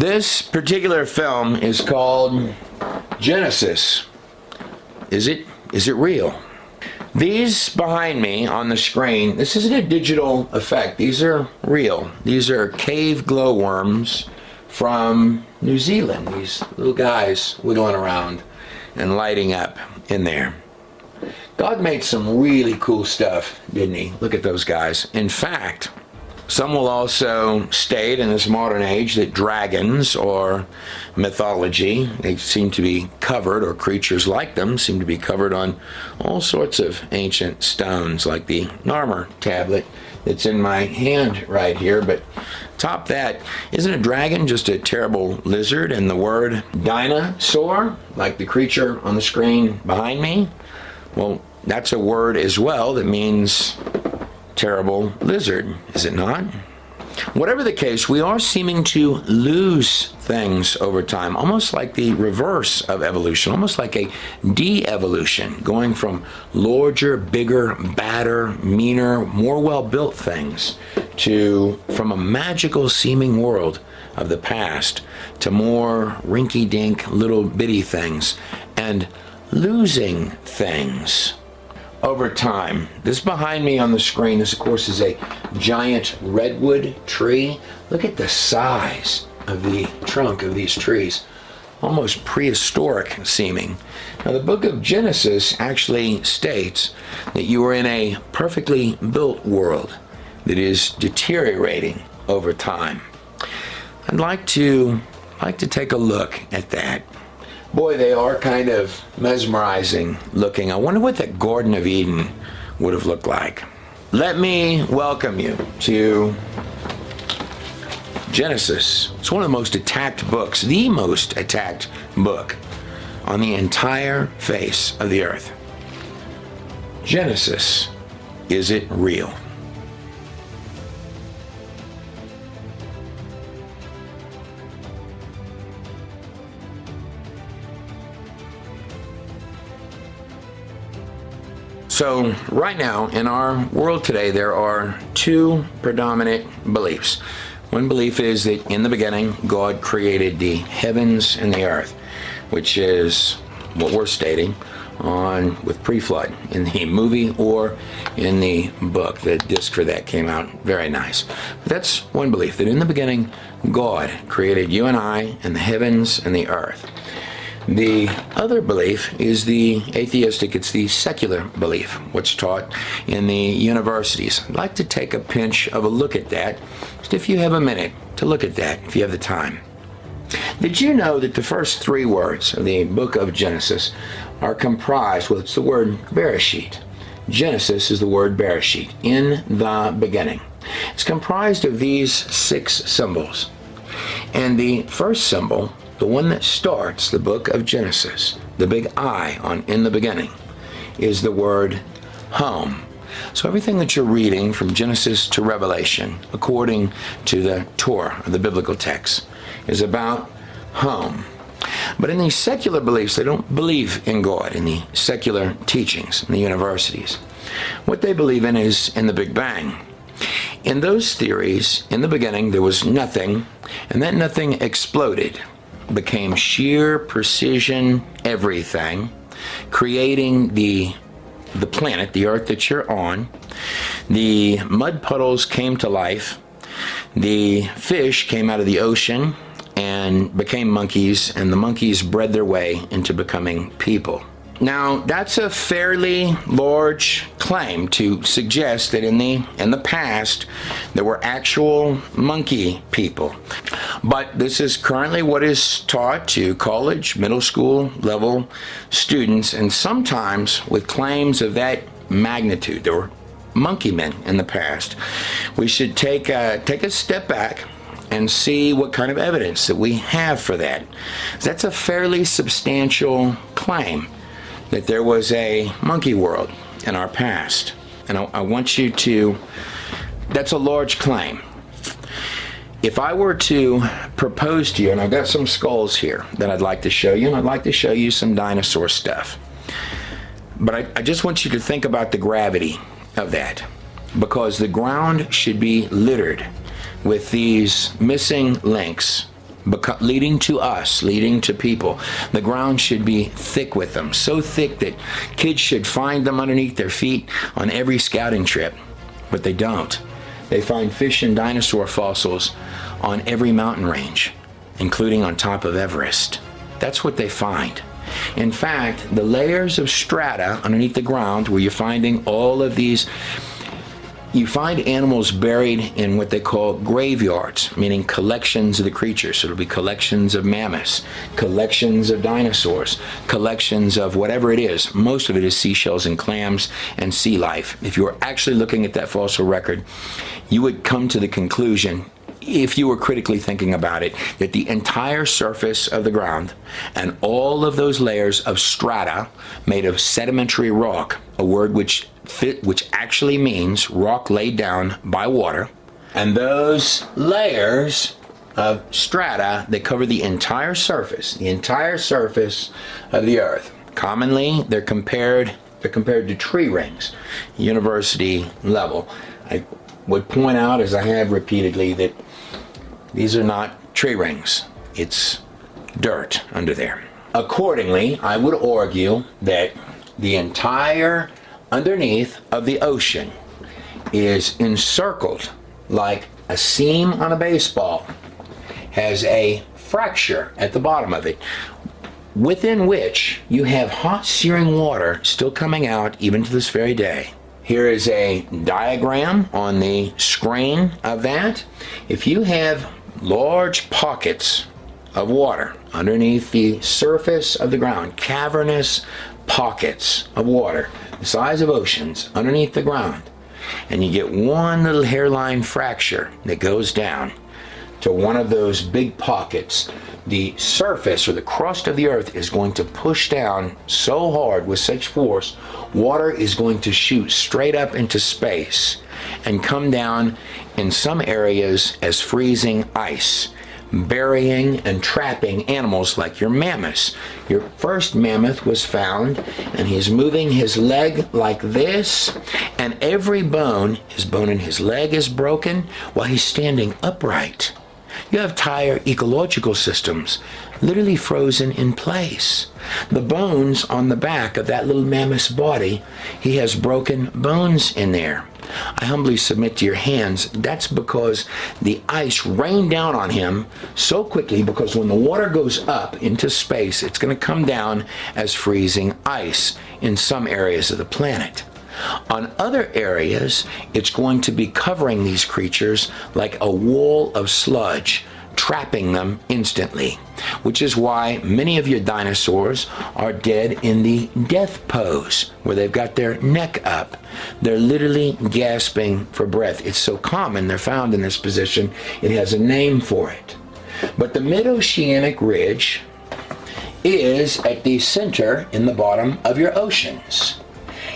This particular film is called Genesis. Is it real? These behind me on the screen, this isn't a digital effect. These are real. These are cave glowworms from New Zealand. These little guys wiggling around and lighting up in there. God made some really cool stuff, didn't he? Look at those guys. In fact, some will also state in this modern age that dragons or mythology, they seem to be covered, or creatures like them seem to be covered on all sorts of ancient stones, like the Narmer tablet that's in my hand right here. But top that, isn't a dragon just a terrible lizard? And the word dinosaur, like the creature on the screen behind me, well, that's a word as well that means terrible lizard, is it not? Whatever the case, we are seeming to lose things over time, almost like the reverse of evolution, almost like a de-evolution, going from larger, bigger, badder, meaner, more well-built things from a magical seeming world of the past to more rinky-dink little bitty things, and losing things over time. This behind me on the screen, this of course is a giant redwood tree. Look at the size of the trunk of these trees. Almost prehistoric seeming. Now the book of Genesis actually states that you are in a perfectly built world that is deteriorating over time. I'd like to take a look at that. Boy, they are kind of mesmerizing looking. I wonder what the Garden of Eden would have looked like. Let me welcome you to Genesis. It's one of the most attacked books, the most attacked book on the entire face of the earth. Genesis, is it real? So right now in our world today, there are two predominant beliefs. One belief is that in the beginning, God created the heavens and the earth, which is what we're stating with pre-flood in the movie or in the book. The disc for that came out very nice. But that's one belief, that in the beginning, God created you and I and the heavens and the earth. The other belief is the atheistic, it's the secular belief, what's taught in the universities. I'd like to take a pinch of a look at that, just if you have a minute to look at that, if you have the time. Did you know that the first three words of the book of Genesis are comprised, well, it's the word Bereshit. Genesis is the word Bereshit, in the beginning. It's comprised of these 6 symbols. And the first symbol, the one that starts the book of Genesis, the big I on in the beginning, is the word home. So everything that you're reading from Genesis to Revelation, according to the Torah, the biblical text, is about home. But in these secular beliefs, they don't believe in God, in the secular teachings in the universities. What they believe in is in the Big Bang. In those theories, in the beginning, there was nothing, and that nothing exploded, became sheer precision everything, creating the planet, the earth that you're on. The mud puddles came to life. The fish came out of the ocean and became monkeys, and the monkeys bred their way into becoming people. Now, that's a fairly large claim to suggest that in the past there were actual monkey people. But this is currently what is taught to college, middle school level students, and sometimes with claims of that magnitude. There were monkey men in the past. We should take a step back and see what kind of evidence that we have for that. That's a fairly substantial claim, that there was a monkey world in our past. And I want you to, that's a large claim. If I were to propose to you, and I've got some skulls here that I'd like to show you, and I'd like to show you some dinosaur stuff. But I just want you to think about the gravity of that, because the ground should be littered with these missing links leading to us, leading to people. The ground should be thick with them, so thick that kids should find them underneath their feet on every scouting trip, but they don't. They find fish and dinosaur fossils on every mountain range, including on top of Everest. That's what they find. In fact, the layers of strata underneath the ground where you're finding all of these, you find animals buried in what they call graveyards, meaning collections of the creatures. So it'll be collections of mammoths, collections of dinosaurs, collections of whatever it is. Most of it is seashells and clams and sea life. If you were actually looking at that fossil record, you would come to the conclusion, if you were critically thinking about it, that the entire surface of the ground and all of those layers of strata made of sedimentary rock, a word which actually means rock laid down by water, and those layers of strata that cover the entire surface of the earth. Commonly, they're compared to tree rings, university level. I would point out, as I have repeatedly, that these are not tree rings. It's dirt under there. Accordingly, I would argue that the entire underneath of the ocean is encircled like a seam on a baseball, has a fracture at the bottom of it, within which you have hot searing water still coming out even to this very day. Here is a diagram on the screen of that. If you have large pockets of water underneath the surface of the ground, cavernous pockets of water, the size of oceans underneath the ground, and you get one little hairline fracture that goes down to one of those big pockets, the surface or the crust of the earth is going to push down so hard with such force, water is going to shoot straight up into space and come down in some areas as freezing ice, burying and trapping animals like your mammoths. Your first mammoth was found, and he's moving his leg like this, and every bone, his bone in his leg is broken while he's standing upright. You have entire ecological systems literally frozen in place. The bones on the back of that little mammoth's body, he has broken bones in there. I humbly submit to your hands, that's because the ice rained down on him so quickly, because when the water goes up into space, it's going to come down as freezing ice in some areas of the planet. On other areas, it's going to be covering these creatures like a wall of sludge, trapping them instantly, which is why many of your dinosaurs are dead in the death pose, where they've got their neck up. They're literally gasping for breath. It's so common they're found in this position, it has a name for it. But the mid-oceanic ridge is at the center in the bottom of your oceans.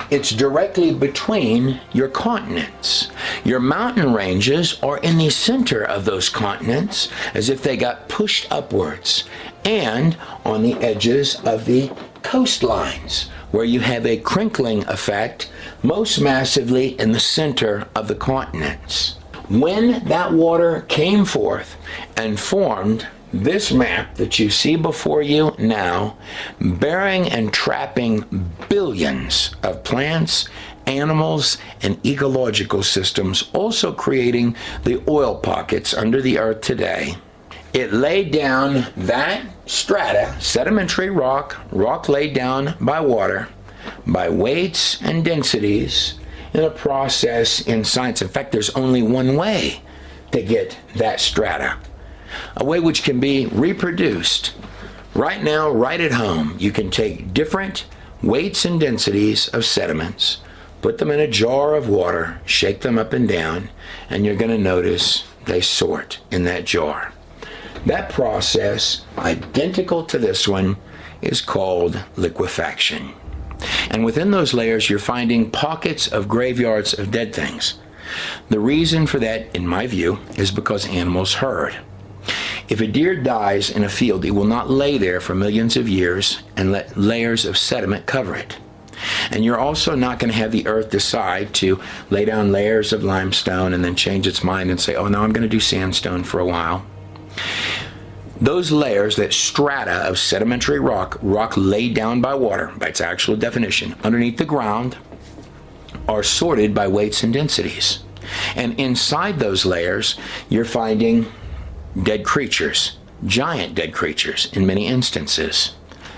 It's directly between your continents. Your mountain ranges are in the center of those continents, as if they got pushed upwards, and on the edges of the coastlines, where you have a crinkling effect, most massively in the center of the continents. When that water came forth and formed this map that you see before you now, burying and trapping billions of plants, animals, and ecological systems, also creating the oil pockets under the earth today. It laid down that strata, sedimentary rock laid down by water, by weights and densities, in a process in science. In fact, there's only one way to get that strata, a way which can be reproduced. Right now, right at home, you can take different weights and densities of sediments, put them in a jar of water, shake them up and down, and you're going to notice they sort in that jar. That process, identical to this one, is called liquefaction. And within those layers, you're finding pockets of graveyards of dead things. The reason for that, in my view, is because animals herd. If a deer dies in a field, it will not lay there for millions of years and let layers of sediment cover it. And you're also not going to have the earth decide to lay down layers of limestone and then change its mind and say, oh, no, I'm going to do sandstone for a while. Those layers, that strata of sedimentary rock laid down by water, by its actual definition, underneath the ground, are sorted by weights and densities. And inside those layers, you're finding dead creatures, giant dead creatures in many instances.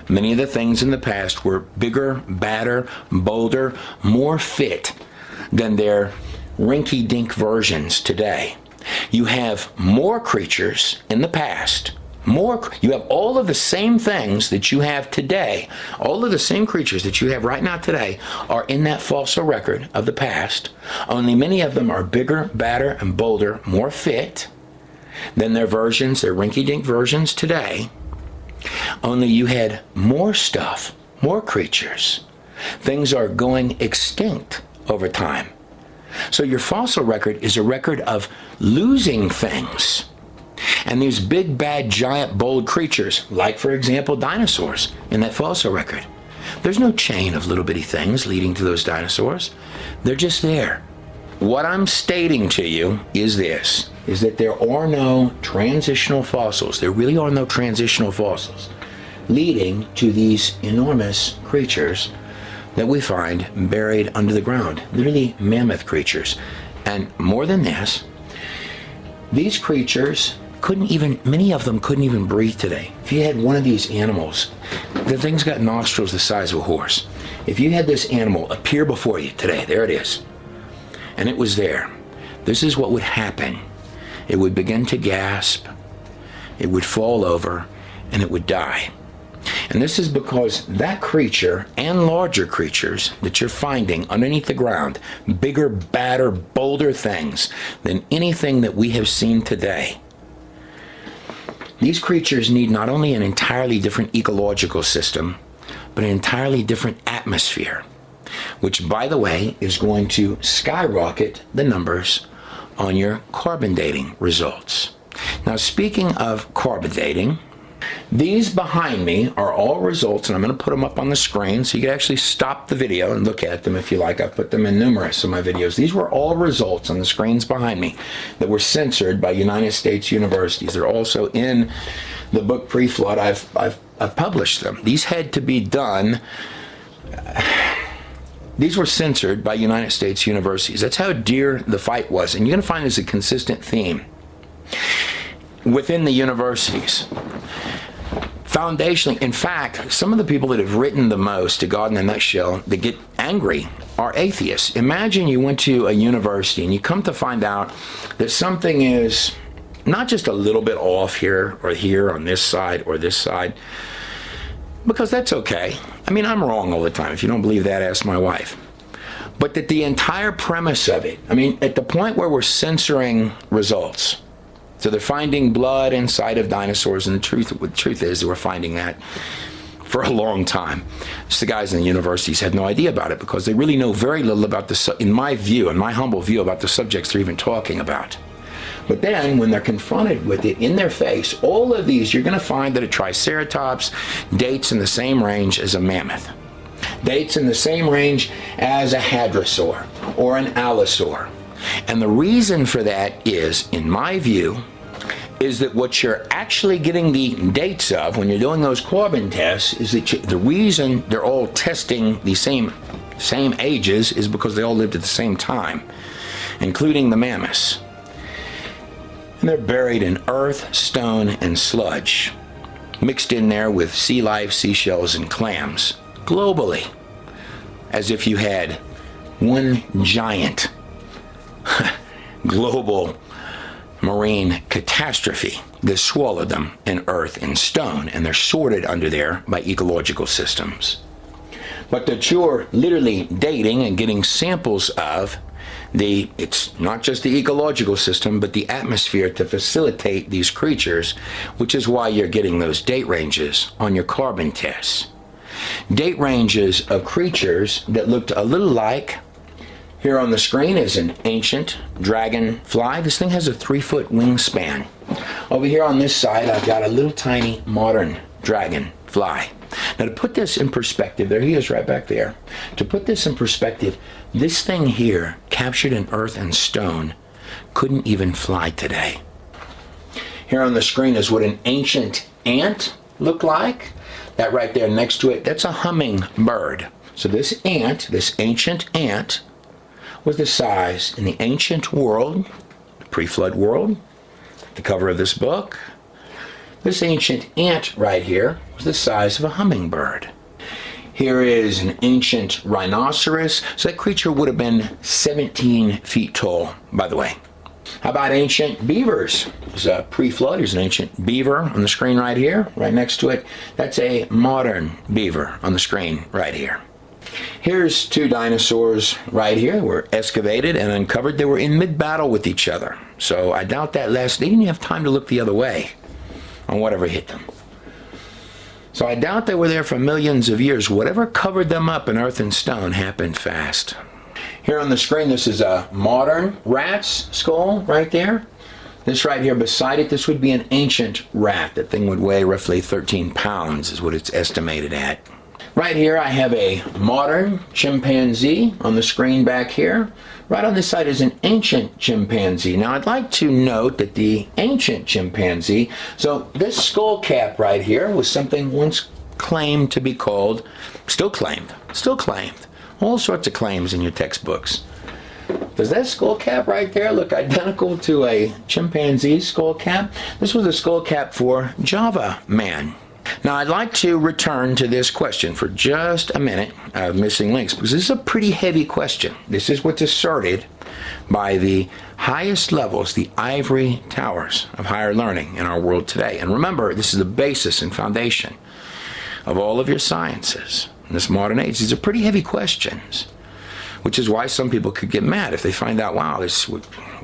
Many of the things in the past were bigger, badder, bolder, more fit than their rinky-dink versions today. You have more creatures in the past. You have all of the same things that you have today. All of the same creatures that you have right now today are in that fossil record of the past. Only many of them are bigger, badder, and bolder, more fit than their versions, their rinky-dink versions today. Only you had more stuff, more creatures. Things are going extinct over time. So your fossil record is a record of losing things. And these big, bad, giant, bold creatures, like, for example, dinosaurs in that fossil record. There's no chain of little bitty things leading to those dinosaurs. They're just there. What I'm stating to you is this, is that there are no transitional fossils. There really are no transitional fossils leading to these enormous creatures that we find buried under the ground. Literally mammoth creatures. And more than this, these creatures many of them couldn't even breathe today. If you had one of these animals, the thing's got nostrils the size of a horse. If you had this animal appear before you today, there it is, and it was there, this is what would happen. It would begin to gasp, it would fall over, and it would die. And this is because that creature and larger creatures that you're finding underneath the ground, bigger, badder, bolder things than anything that we have seen today, these creatures need not only an entirely different ecological system, but an entirely different atmosphere, which, by the way, is going to skyrocket the numbers on your carbon dating results. Now, speaking of carbon dating, these behind me are all results, and I'm going to put them up on the screen so you can actually stop the video and look at them if you like. I've put them in numerous of my videos. These were all results on the screens behind me that were censored by United States universities. They're also in the book Pre-Flood. I've published them. These had to be done. These were censored by United States universities. That's how dear the fight was. And you're going to find this a consistent theme within the universities. Foundationally, in fact, some of the people that have written the most to God in a nutshell that get angry are atheists. Imagine you went to a university and you come to find out that something is not just a little bit off here or here on this side or this side, because that's okay. I mean, I'm wrong all the time. If you don't believe that, ask my wife. But that the entire premise of it, I mean, at the point where we're censoring results, so they're finding blood inside of dinosaurs, and the truth is they were finding that for a long time. Just the guys in the universities had no idea about it because they really know very little about in my humble view, about the subjects they're even talking about. But then when they're confronted with it in their face, all of these, you're going to find that a triceratops dates in the same range as a mammoth, dates in the same range as a hadrosaur or an allosaur. And the reason for that is, in my view, is that what you're actually getting the dates of when you're doing those carbon tests is that the reason they're all testing the same ages is because they all lived at the same time, including the mammoths. And they're buried in earth, stone, and sludge, mixed in there with sea life, seashells, and clams, globally, as if you had one giant global marine catastrophe that swallowed them in earth and stone, and they're sorted under there by ecological systems. But that you're literally dating and getting samples of it's not just the ecological system, but the atmosphere to facilitate these creatures, which is why you're getting those date ranges on your carbon tests. Date ranges of creatures that looked a little like, here on the screen is an ancient dragonfly. This thing has a 3-foot wingspan. Over here on this side, I've got a little tiny modern dragonfly. Now, to put this in perspective, there he is right back there. To put this in perspective, this thing here, captured in earth and stone, couldn't even fly today. Here on the screen is what an ancient ant looked like. That right there next to it, that's a hummingbird. So this ant, this ancient ant, was the size in the ancient world, the pre-flood world, the cover of this book. This ancient ant right here was the size of a hummingbird. Here is an ancient rhinoceros. So that creature would have been 17 feet tall, by the way. How about ancient beavers? There's a pre-flood. There's an ancient beaver on the screen right here, right next to it. That's a modern beaver on the screen right here. Here's two dinosaurs right here. They were excavated and uncovered. They were in mid-battle with each other. So I doubt that they didn't have time to look the other way on whatever hit them. So I doubt they were there for millions of years. Whatever covered them up in earth and stone happened fast. Here on the screen, this is a modern rat's skull right there. This right here beside it, this would be an ancient rat. That thing would weigh roughly 13 pounds is what it's estimated at. Right here I have a modern chimpanzee on the screen back here. Right on this side is an ancient chimpanzee. Now I'd like to note that the ancient chimpanzee, so this skull cap right here was something once claimed to be called, still claimed, all sorts of claims in your textbooks. Does that skull cap right there look identical to a chimpanzee skull cap? This was a skull cap for Java Man. Now I'd like to return to this question for just a minute of missing links, because this is a pretty heavy question. This is what's asserted by the highest levels, the ivory towers of higher learning in our world today. And remember, this is the basis and foundation of all of your sciences in this modern age. These are pretty heavy questions, which is why some people could get mad if they find out, wow,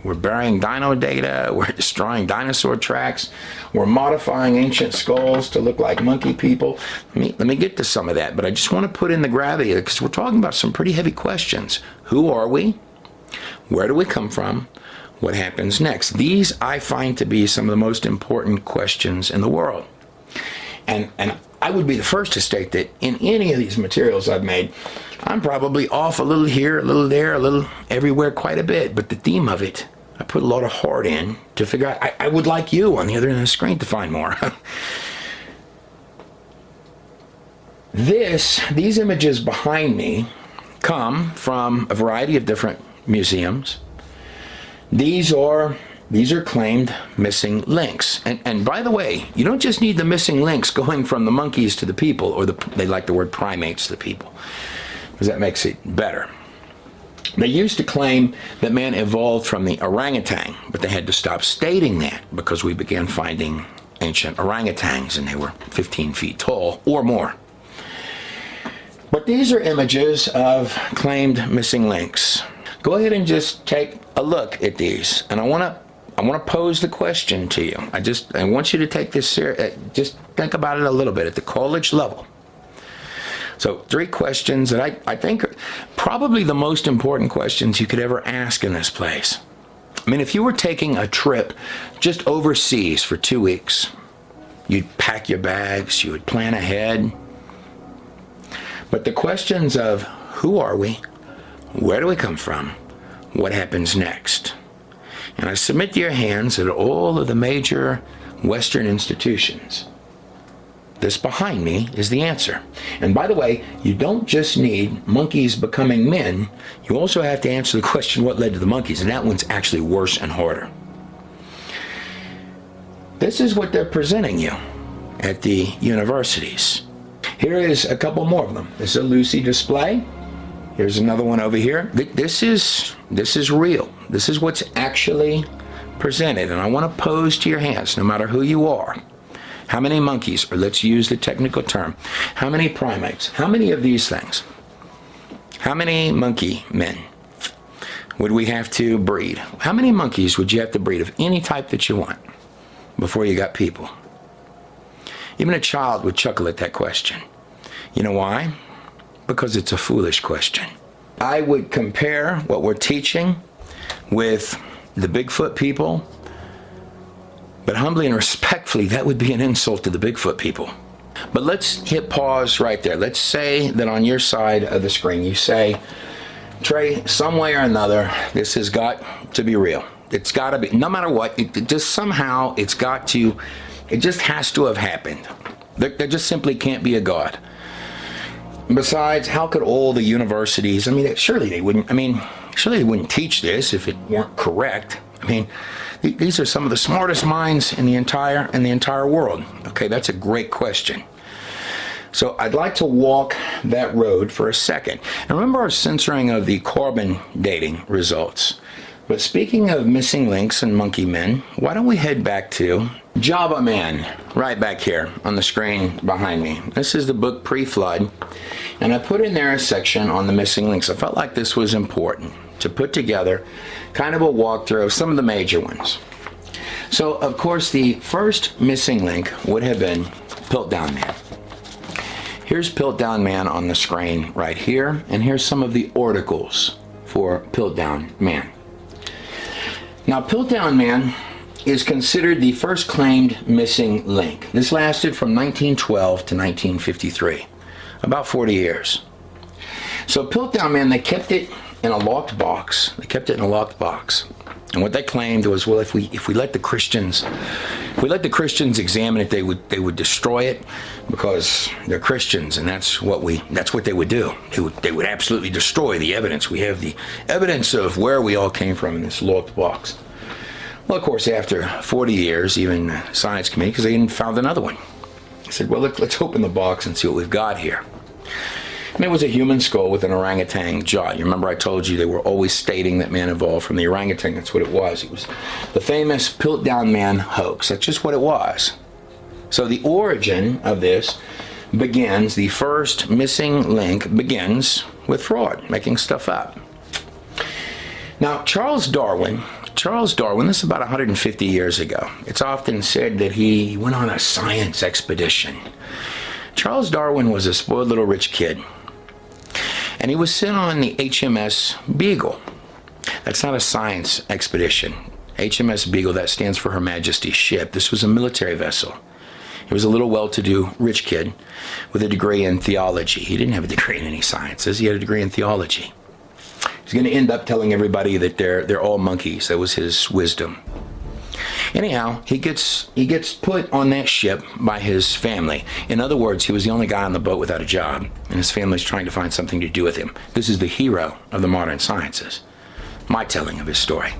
we're burying dino data, we're destroying dinosaur tracks, we're modifying ancient skulls to look like monkey people. Let me get to some of that, but I just want to put in the gravity, because we're talking about some pretty heavy questions. Who are we? Where do we come from? What happens next? These I find to be some of the most important questions in the world. And I would be the first to state that in any of these materials I've made, I'm probably off a little here, a little there, a little everywhere, quite a bit. But the theme of it, I put a lot of heart in to figure out. I would like you on the other end of the screen to find more. These images behind me come from a variety of different museums. These are claimed missing links. And by the way, you don't just need the missing links going from the monkeys to the people, or they like the word primates to the people, because that makes it better. They used to claim that man evolved from the orangutan, but they had to stop stating that because we began finding ancient orangutans, and they were 15 feet tall or more. But these are images of claimed missing links. Go ahead and just take a look at these, and I want to pose the question to you. I want you to take this serious. Just think about it a little bit at the college level. So 3 questions that I think are probably the most important questions you could ever ask in this place. I mean, if you were taking a trip just overseas for 2 weeks, you'd pack your bags, you would plan ahead. But the questions of who are we? Where do we come from? What happens next? And I submit to your hands that all of the major Western institutions, this behind me is the answer. And by the way, you don't just need monkeys becoming men. You also have to answer the question, what led to the monkeys? And that one's actually worse and harder. This is what they're presenting you at the universities. Here is a couple more of them. This is a Lucy display. Here's another one over here. This is real. This is what's actually presented. And I want to pose to your hands, no matter who you are, how many monkeys, or let's use the technical term, how many primates, how many of these things, how many monkey men would we have to breed? How many monkeys would you have to breed of any type that you want before you got people? Even a child would chuckle at that question. You know why? Because it's a foolish question. I would compare what we're teaching with the Bigfoot people, but humbly and respectfully, that would be an insult to the Bigfoot people. But let's hit pause right there. Let's say that on your side of the screen, you say, Trey, some way or another, this has got to be real. It's got to be, no matter what, it just somehow, it just has to have happened. There just simply can't be a God. Besides, how could all the universities, surely they wouldn't teach this if it weren't correct. These are some of the smartest minds in the entire world. Okay, that's a great question. So I'd like to walk that road for a second. And remember our censoring of the carbon dating results. But speaking of missing links and monkey men, why don't we head back to Java Man, right back here on the screen behind me. This is the book Pre-Flood, and I put in there a section on the missing links. I felt like this was important to put together kind of a walkthrough of some of the major ones. So, of course, the first missing link would have been Piltdown Man. Here's Piltdown Man on the screen right here, and here's some of the articles for Piltdown Man. Now, Piltdown Man is considered the first claimed missing link. This lasted from 1912 to 1953, about 40 years. So Piltdown Man, they kept it in a locked box. And what they claimed was, well, if we let the Christians examine it, they would destroy it because they're Christians, and that's what they would do. They would absolutely destroy the evidence. We have the evidence of where we all came from in this locked box. Well, of course, after 40 years, even the science committee, because they hadn't found another one, they said, well, let's open the box and see what we've got here. And it was a human skull with an orangutan jaw. You remember I told you they were always stating that man evolved from the orangutan. That's what it was. It was the famous Piltdown Man hoax. That's just what it was. So the origin of this begins, the first missing link begins with fraud, making stuff up. Now, Charles Darwin, this is about 150 years ago. It's often said that he went on a science expedition. Charles Darwin was a spoiled little rich kid, and he was sent on the HMS Beagle. That's not a science expedition. HMS Beagle, that stands for Her Majesty's ship. This was a military vessel. He was a little well-to-do rich kid with a degree in theology. He didn't have a degree in any sciences. He had a degree in theology. He's going to end up telling everybody that they're all monkeys. That was his wisdom. Anyhow, he gets put on that ship by his family. In other words, he was the only guy on the boat without a job, and his family's trying to find something to do with him. This is the hero of the modern sciences. My telling of his story.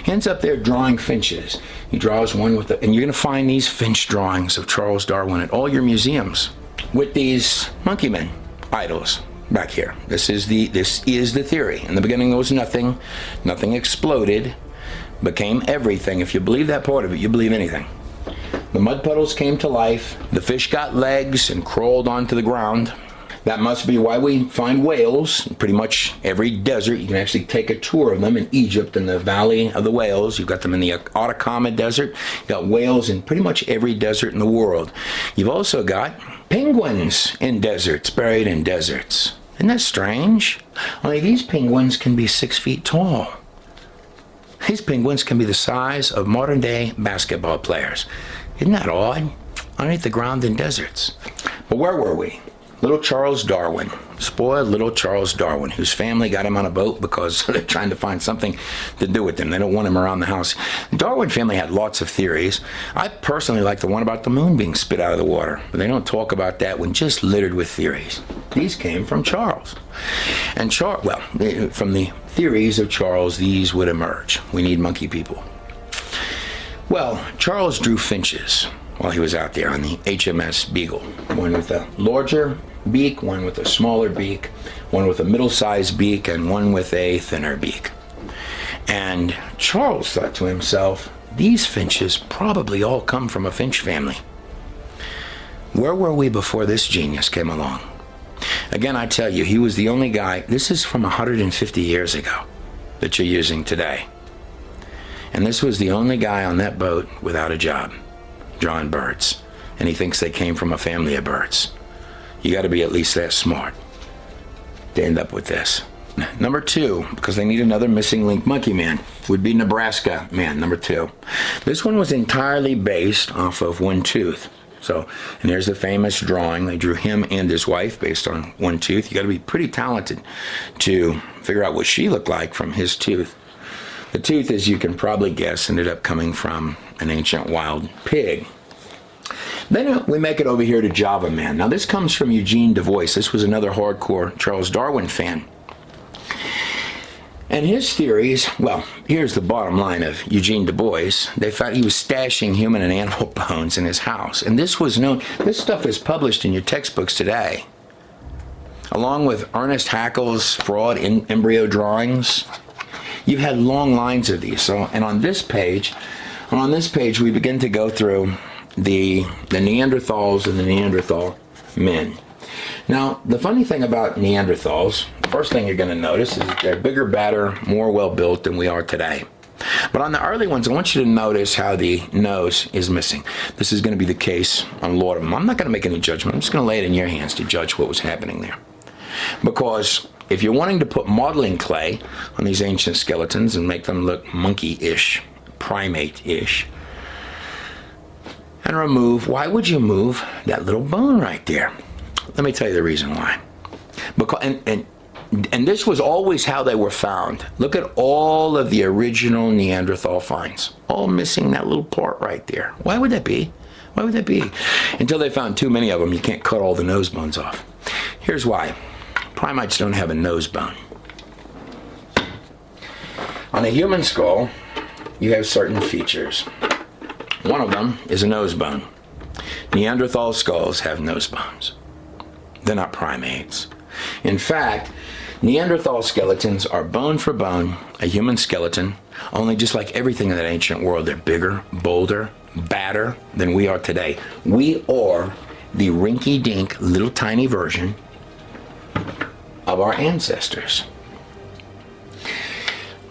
He ends up there drawing finches. He draws one and you're going to find these finch drawings of Charles Darwin at all your museums with these monkey men idols. Back here. This is the theory. In the beginning there was nothing. Nothing exploded, became everything. If you believe that part of it, you believe anything. The mud puddles came to life. The fish got legs and crawled onto the ground. That must be why we find whales in pretty much every desert. You can actually take a tour of them in Egypt, in the Valley of the Whales. You've got them in the Atacama Desert. You've got whales in pretty much every desert in the world. You've also got penguins in deserts, buried in deserts. Isn't that strange? Only these penguins can be 6 feet tall. These penguins can be the size of modern-day basketball players. Isn't that odd? Underneath the ground in deserts. But where were we? Little Charles Darwin. Spoiled little Charles Darwin, whose family got him on a boat because they're trying to find something to do with him. They don't want him around the house. The Darwin family had lots of theories. I personally like the one about the moon being spit out of the water, but they don't talk about that one, just littered with theories. These came from Charles. And from the theories of Charles, these would emerge. We need monkey people. Well, Charles drew finches while he was out there on the HMS Beagle. One with a larger beak, one with a smaller beak, one with a middle-sized beak, and one with a thinner beak. And Charles thought to himself, these finches probably all come from a finch family. Where were we before this genius came along? Again, I tell you, he was the only guy. This is from 150 years ago that you're using today. And this was the only guy on that boat without a job, drawing birds. And he thinks they came from a family of birds. You got to be at least that smart to end up with this. Number 2, because they need another missing link monkey man, would be Nebraska man, number 2. This one was entirely based off of one tooth. And there's the famous drawing. They drew him and his wife based on one tooth. You got to be pretty talented to figure out what she looked like from his tooth. The tooth, as you can probably guess, ended up coming from an ancient wild pig. Then we make it over here to Java Man. Now this comes from Eugene Du Bois. This was another hardcore Charles Darwin fan. And his theories, well, here's the bottom line of Eugene Du Bois. They found he was stashing human and animal bones in his house. And this was known, this stuff is published in your textbooks today. Along with Ernest Haeckel's fraud in embryo drawings. You've had long lines of these. So, and on this page, we begin to go through the Neanderthals and the Neanderthal men. Now, the funny thing about Neanderthals, the first thing you're going to notice is that they're bigger, badder, more well-built than we are today. But on the early ones, I want you to notice how the nose is missing. This is going to be the case on a lot of them. I'm not going to make any judgment. I'm just going to lay it in your hands to judge what was happening there. Because if you're wanting to put modeling clay on these ancient skeletons and make them look monkey-ish, primate-ish, and remove, why would you move that little bone right there? Let me tell you the reason why. Because and this was always how they were found. Look at all of the original Neanderthal finds, all missing that little part right there. Why would that be? Why would that be? Until they found too many of them, you can't cut all the nose bones off. Here's why. Primates don't have a nose bone. On a human skull, you have certain features. One of them is a nose bone. Neanderthal skulls have nose bones. They're not primates. In fact, Neanderthal skeletons are bone for bone a human skeleton, only just like everything in that ancient world, they're bigger, bolder, badder than we are today. We are the rinky-dink little tiny version of our ancestors.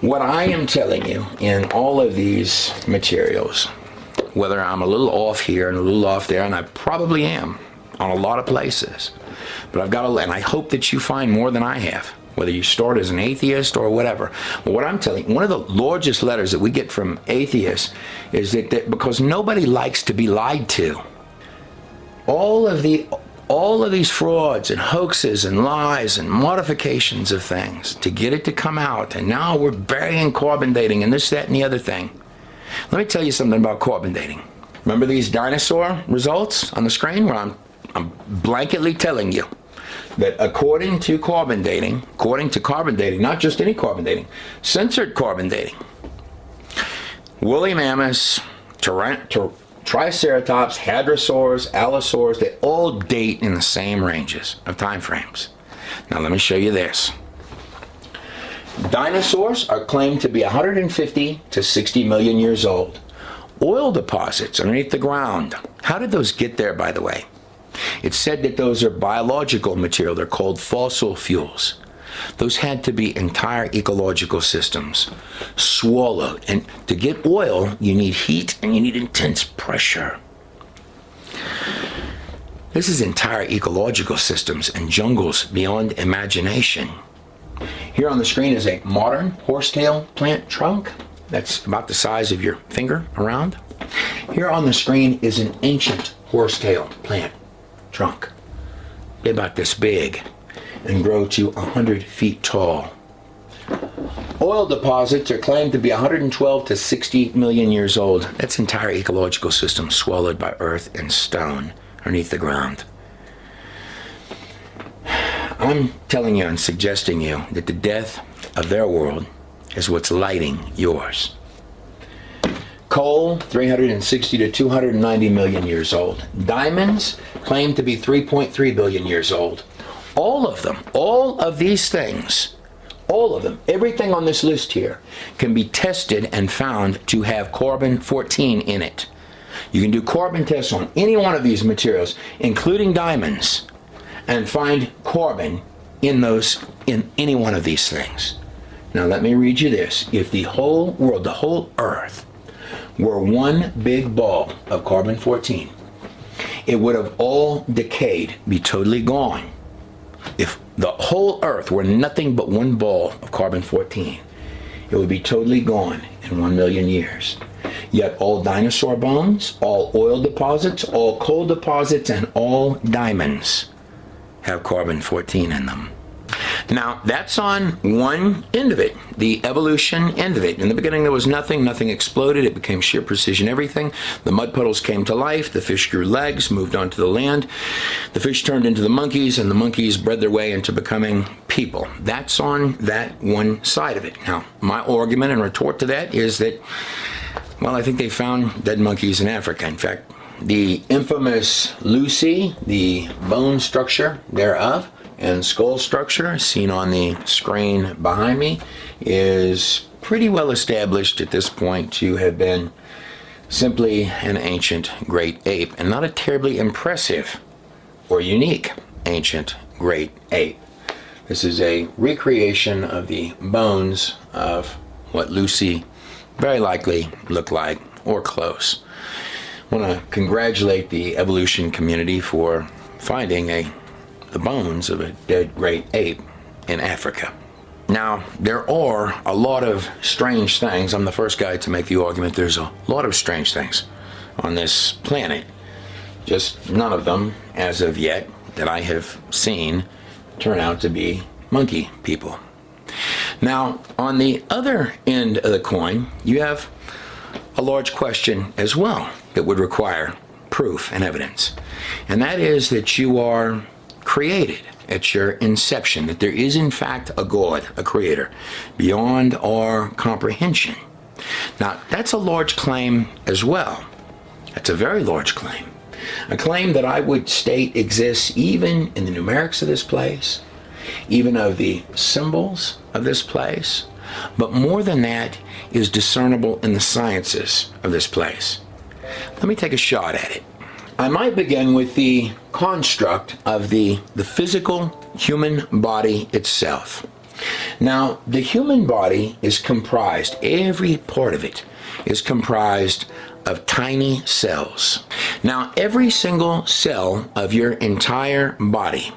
What I am telling you in all of these materials, whether I'm a little off here and a little off there, and I probably am on a lot of places, but I've got to, and I hope that you find more than I have, whether you start as an atheist or whatever. But what I'm telling you, one of the largest letters that we get from atheists is that because nobody likes to be lied to. All of these frauds and hoaxes and lies and modifications of things to get it to come out, and now we're burying carbon dating and this, that, and the other thing. Let me tell you something about carbon dating. Remember these dinosaur results on the screen where I'm blanketly telling you that according to carbon dating, not just any carbon dating, censored carbon dating, woolly mammoths, Triceratops, hadrosaurs, allosaurs, they all date in the same ranges of time frames. Now let me show you this. Dinosaurs are claimed to be 150 to 60 million years old. Oil deposits underneath the ground. How did those get there, by the way? It's said that those are biological material. They're called fossil fuels. Those had to be entire ecological systems swallowed. And to get oil, you need heat and you need intense pressure. This is entire ecological systems and jungles beyond imagination. Here on the screen is a modern horsetail plant trunk. That's about the size of your finger around. Here on the screen is an ancient horsetail plant trunk. They're about this big and grow to 100 feet tall. Oil deposits are claimed to be 112 to 60 million years old. That's entire ecological system swallowed by earth and stone underneath the ground. I'm telling you and suggesting you that the death of their world is what's lighting yours. Coal, 360 to 290 million years old. Diamonds claimed to be 3.3 billion years old. All of them, all of these things, all of them, everything on this list here can be tested and found to have carbon-14 in it. You can do carbon tests on any one of these materials, including diamonds, and find carbon in any one of these things. Now let me read you this. If the whole world, the whole earth, were one big ball of carbon-14, it would have all decayed, be totally gone. If the whole earth were nothing but one ball of carbon-14, it would be totally gone in 1 million years. Yet all dinosaur bones, all oil deposits, all coal deposits, and all diamonds have carbon-14 in them. Now, that's on one end of it, the evolution end of it. In the beginning, there was nothing. Nothing exploded. It became sheer precision everything. The mud puddles came to life. The fish grew legs, moved onto the land. The fish turned into the monkeys, and the monkeys bred their way into becoming people. That's on that one side of it. Now, my argument and retort to that is that, well, I think they found dead monkeys in Africa. In fact, the infamous Lucy, the bone structure thereof, and skull structure seen on the screen behind me is pretty well established at this point to have been simply an ancient great ape, and not a terribly impressive or unique ancient great ape. This is a recreation of the bones of what Lucy very likely looked like, or close. I want to congratulate the evolution community for finding the bones of a dead great ape in Africa. Now, there are a lot of strange things. I'm the first guy to make the argument there's a lot of strange things on this planet. Just none of them, as of yet, that I have seen turn out to be monkey people. Now, on the other end of the coin, you have a large question as well that would require proof and evidence. And that is that you are created at your inception, that there is in fact a God, a creator, beyond our comprehension. Now, that's a large claim as well. That's a very large claim. A claim that I would state exists even in the numerics of this place, even of the symbols of this place, but more than that is discernible in the sciences of this place. Let me take a shot at it. I might begin with the construct of the physical human body itself. Now, the human body is comprised, every part of it is comprised of tiny cells. Now, every single cell of your entire body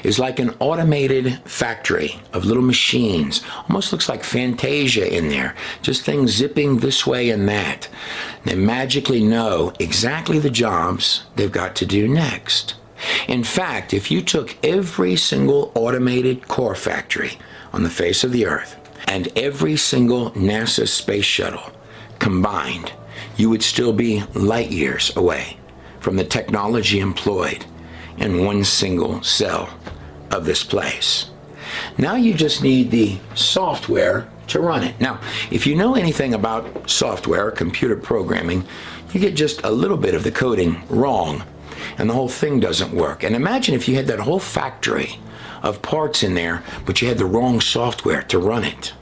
is like an automated factory of little machines. Almost looks like Fantasia in there. Just things zipping this way and that. They magically know exactly the jobs they've got to do next. In fact, if you took every single automated car factory on the face of the earth and every single NASA space shuttle combined, you would still be light years away from the technology employed in one single cell of this place. Now you just need the software to run it. Now, if you know anything about software or computer programming, you get just a little bit of the coding wrong, and the whole thing doesn't work. And imagine if you had that whole factory of parts in there, but you had the wrong software to run it.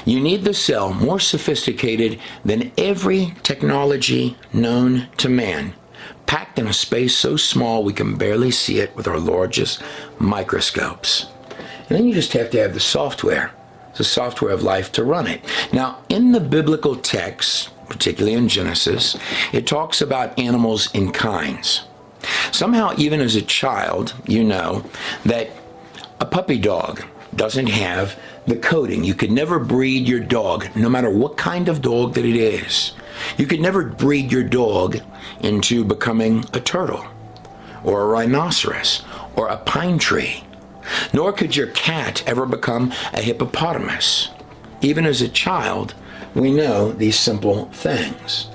You need the cell more sophisticated than every technology known to man, packed in a space so small we can barely see it with our largest microscopes. And then you just have to have the software of life to run it. Now, in the biblical texts, particularly in Genesis, it talks about animals in kinds. Somehow, even as a child, you know that a puppy dog doesn't have the coding. You could never breed your dog, no matter what kind of dog that it is. You could never breed your dog into becoming a turtle, or a rhinoceros, or a pine tree. Nor could your cat ever become a hippopotamus. Even as a child, we know these simple things.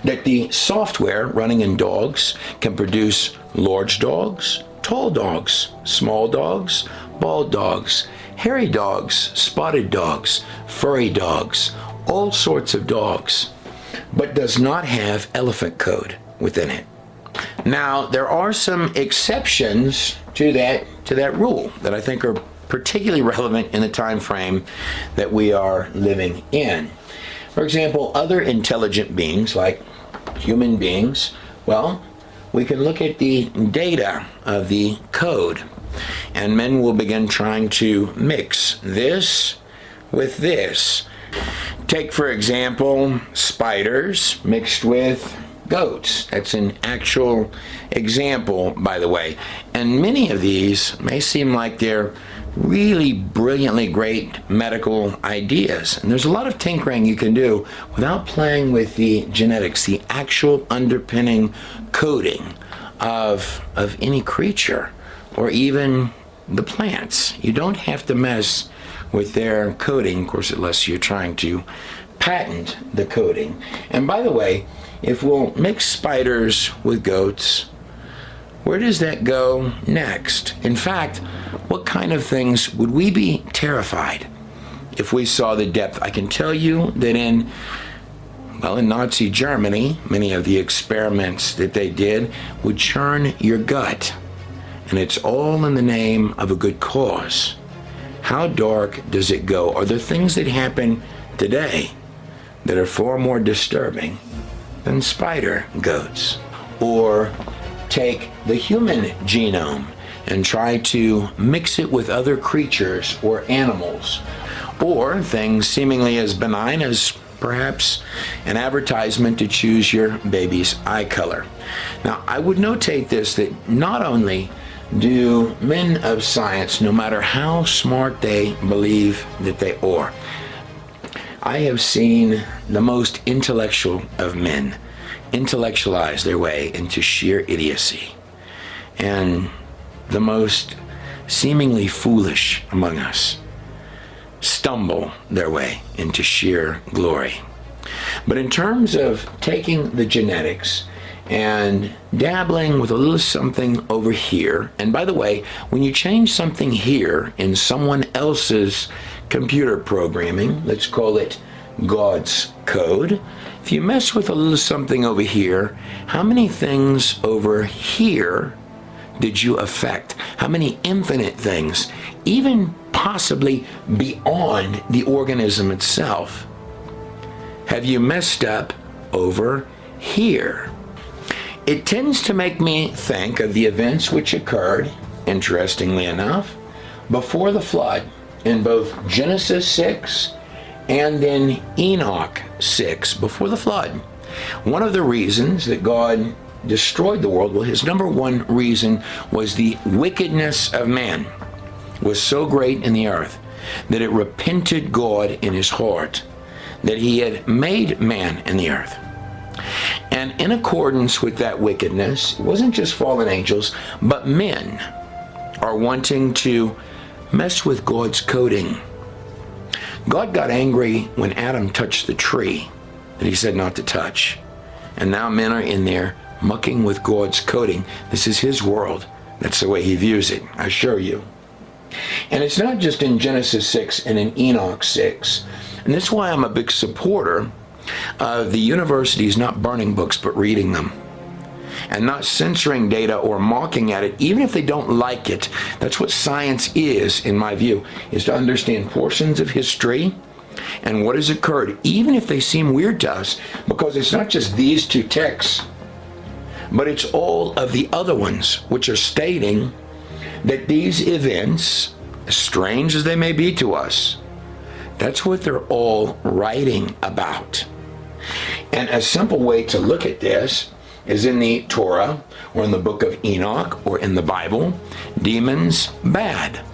That the software running in dogs can produce large dogs, tall dogs, small dogs, bald dogs, hairy dogs, spotted dogs, furry dogs, all sorts of dogs, but does not have elephant code within it. Now, there are some exceptions to that rule that I think are particularly relevant in the time frame that we are living in. For example, other intelligent beings like human beings, well, we can look at the data of the code, and men will begin trying to mix this with this. Take, for example, spiders mixed with goats. That's an actual example, by the way. And many of these may seem like they're really brilliantly great medical ideas. And there's a lot of tinkering you can do without playing with the genetics, the actual underpinning coding of any creature, or even the plants. You don't have to mess with their coding, of course, unless you're trying to patent the coding. And by the way, if we'll mix spiders with goats, where does that go next? In fact, what kind of things would we be terrified if we saw the depth? I can tell you that in Nazi Germany, many of the experiments that they did would churn your gut. And it's all in the name of a good cause. How dark does it go? Are there things that happen today that are far more disturbing than spider goats? Or take the human genome and try to mix it with other creatures or animals, or things seemingly as benign as perhaps an advertisement to choose your baby's eye color. Now, I would notate this, that not only do men of science, no matter how smart they believe that they are, I have seen the most intellectual of men intellectualize their way into sheer idiocy, and the most seemingly foolish among us stumble their way into sheer glory. But in terms of taking the genetics and dabbling with a little something over here, and by the way, when you change something here in someone else's computer programming, let's call it God's code, if you mess with a little something over here, how many things over here did you affect? How many infinite things, even possibly beyond the organism itself, have you messed up over here? It tends to make me think of the events which occurred, interestingly enough, before the flood in both Genesis 6 and in Enoch 6, before the flood. One of the reasons that God destroyed the world, well, his number one reason was the wickedness of man was so great in the earth that it repented God in his heart that he had made man in the earth. And in accordance with that wickedness, it wasn't just fallen angels, but men are wanting to mess with God's coding. God got angry when Adam touched the tree that he said not to touch. And now men are in there mucking with God's coding. This is his world. That's the way he views it, I assure you. And it's not just in Genesis 6 and in Enoch 6. And that's why I'm a big supporter of the universities not burning books but reading them, and not censoring data or mocking at it, even if they don't like it. That's what science is, in my view, is to understand portions of history and what has occurred, even if they seem weird to us, because it's not just these two texts, but it's all of the other ones which are stating that these events, as strange as they may be to us, that's what they're all writing about. And a simple way to look at this is in the Torah, or in the book of Enoch, or in the Bible, demons bad.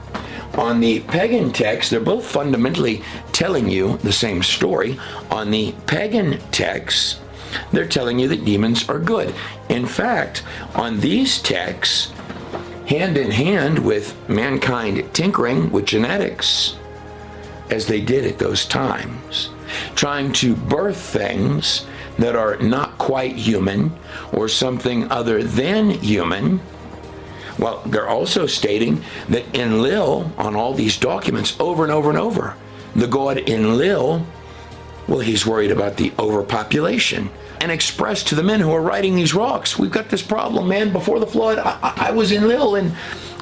On the pagan text, they're both fundamentally telling you the same story. On the pagan texts, they're telling you that demons are good. In fact, on these texts, hand in hand with mankind tinkering with genetics, as they did at those times, trying to birth things that are not quite human or something other than human. Well, they're also stating that Enlil, on all these documents over and over and over, the god Enlil, well, he's worried about the overpopulation, and expressed to the men who are writing these rocks, we've got this problem, man. Before the flood, I was Enlil, and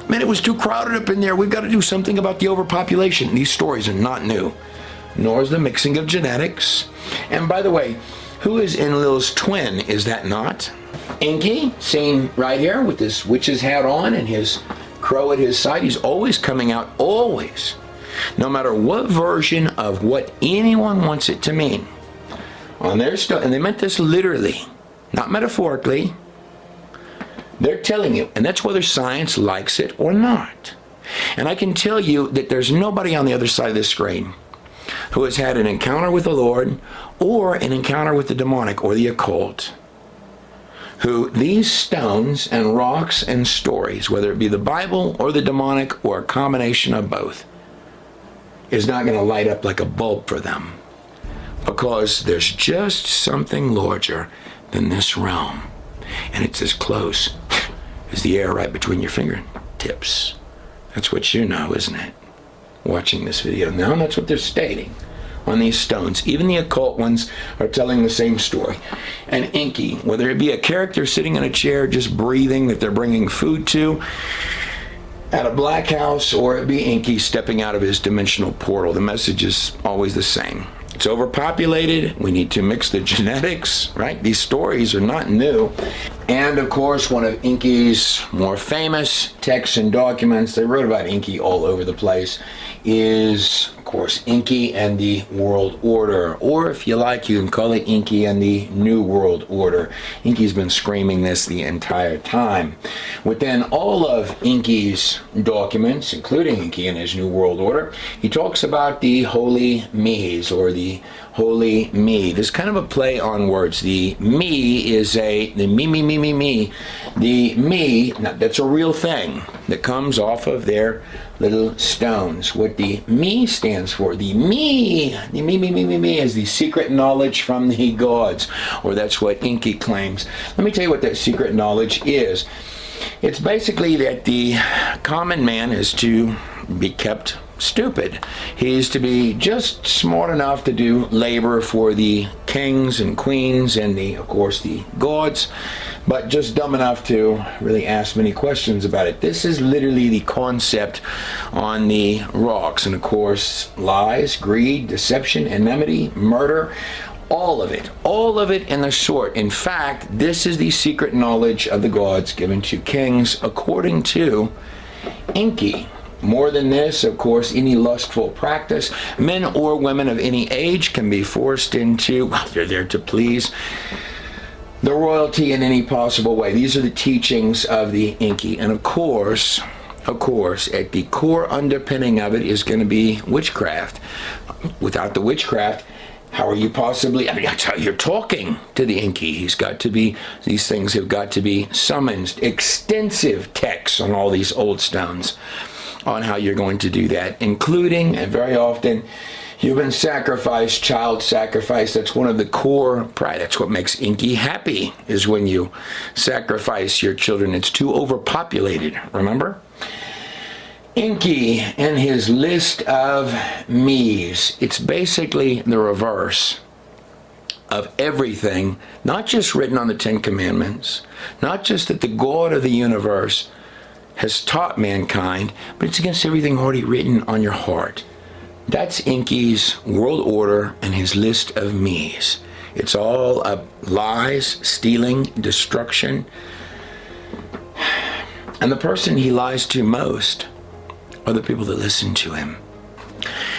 man, it was too crowded up in there. We've got to do something about the overpopulation. These stories are not new, nor is the mixing of genetics. And by the way, who is Enlil's twin? Is that not Enki, seen right here with this witch's hat on and his crow at his side? He's always coming out, always, no matter what version of what anyone wants it to mean. On their stuff, and they meant this literally, not metaphorically. They're telling you, and that's whether science likes it or not. And I can tell you that there's nobody on the other side of this screen who has had an encounter with the Lord or an encounter with the demonic or the occult who these stones and rocks and stories, whether it be the Bible or the demonic or a combination of both, is not going to light up like a bulb for them, because there's just something larger than this realm, and it's as close as the air right between your fingertips. That's what you know, isn't it? Watching this video now, and that's what they're stating on these stones. Even the occult ones are telling the same story. And Inky, whether it be a character sitting in a chair just breathing that they're bringing food to at a black house, or it be Inky stepping out of his dimensional portal, the message is always the same. It's overpopulated. We need to mix the genetics, right? These stories are not new. And of course, one of Inky's more famous texts and documents, they wrote about Inky all over the place, is, of course, Inky and the World Order. Or if you like, you can call it Inky and the New World Order. Inky's been screaming this the entire time. Within all of Inky's documents, including Inky and his New World Order, he talks about the holy me's, or the holy me. There's kind of a play on words. The me is the me. The me, now, that's a real thing that comes off of their little stones. What the me stands for, the me is the secret knowledge from the gods, or that's what Inky claims. Let me tell you what that secret knowledge is. It's basically that the common man is to be kept stupid. He's to be just smart enough to do labor for the kings and queens and of course the gods, but just dumb enough to really ask many questions about it. This is literally the concept on the rocks. And of course, lies, greed, deception, enmity, murder, all of it in the sort. In fact, this is the secret knowledge of the gods given to kings, according to Inky. More than this, of course, any lustful practice, men or women of any age can be forced into, well, they're there to please the royalty in any possible way. These are the teachings of the Inky. And of course, at the core underpinning of it is going to be witchcraft. Without the witchcraft, how are you possibly, that's how you're talking to the Inky. These things have got to be summoned. Extensive texts on all these old stones on how you're going to do that, including, and very often, human sacrifice, child sacrifice. That's one of the core pride. That's what makes Inky happy, is when you sacrifice your children. It's too overpopulated, remember? Inky and his list of me's, it's basically the reverse of everything, not just written on the Ten Commandments, not just that the God of the universe has taught mankind, but it's against everything already written on your heart. That's Inky's world order and his list of me's. It's all lies, stealing, destruction. And the person he lies to most are the people that listen to him.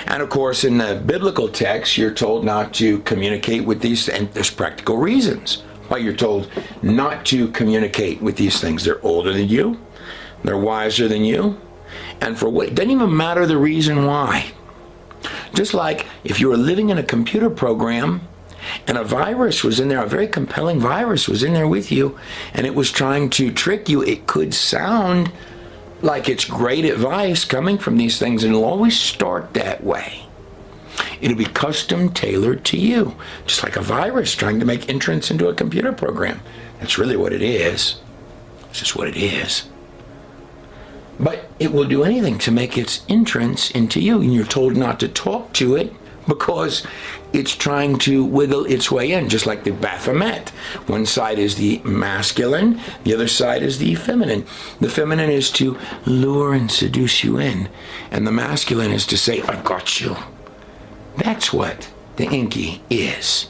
And of course, in the biblical text, you're told not to communicate with these, and there's practical reasons why you're told not to communicate with these things. They're older than you. They're wiser than you. And for what? It doesn't even matter the reason why. Just like if you were living in a computer program and a virus was in there, a very compelling virus was in there with you, and it was trying to trick you, it could sound like it's great advice coming from these things, and it'll always start that way. It'll be custom tailored to you, just like a virus trying to make entrance into a computer program. That's really what it is. It's just what it is. But it will do anything to make its entrance into you, and you're told not to talk to it because it's trying to wiggle its way in, just like the Baphomet. One side is the masculine, the other side is the feminine. The feminine is to lure and seduce you in, and the masculine is to say, "I've got you." That's what the Inky is.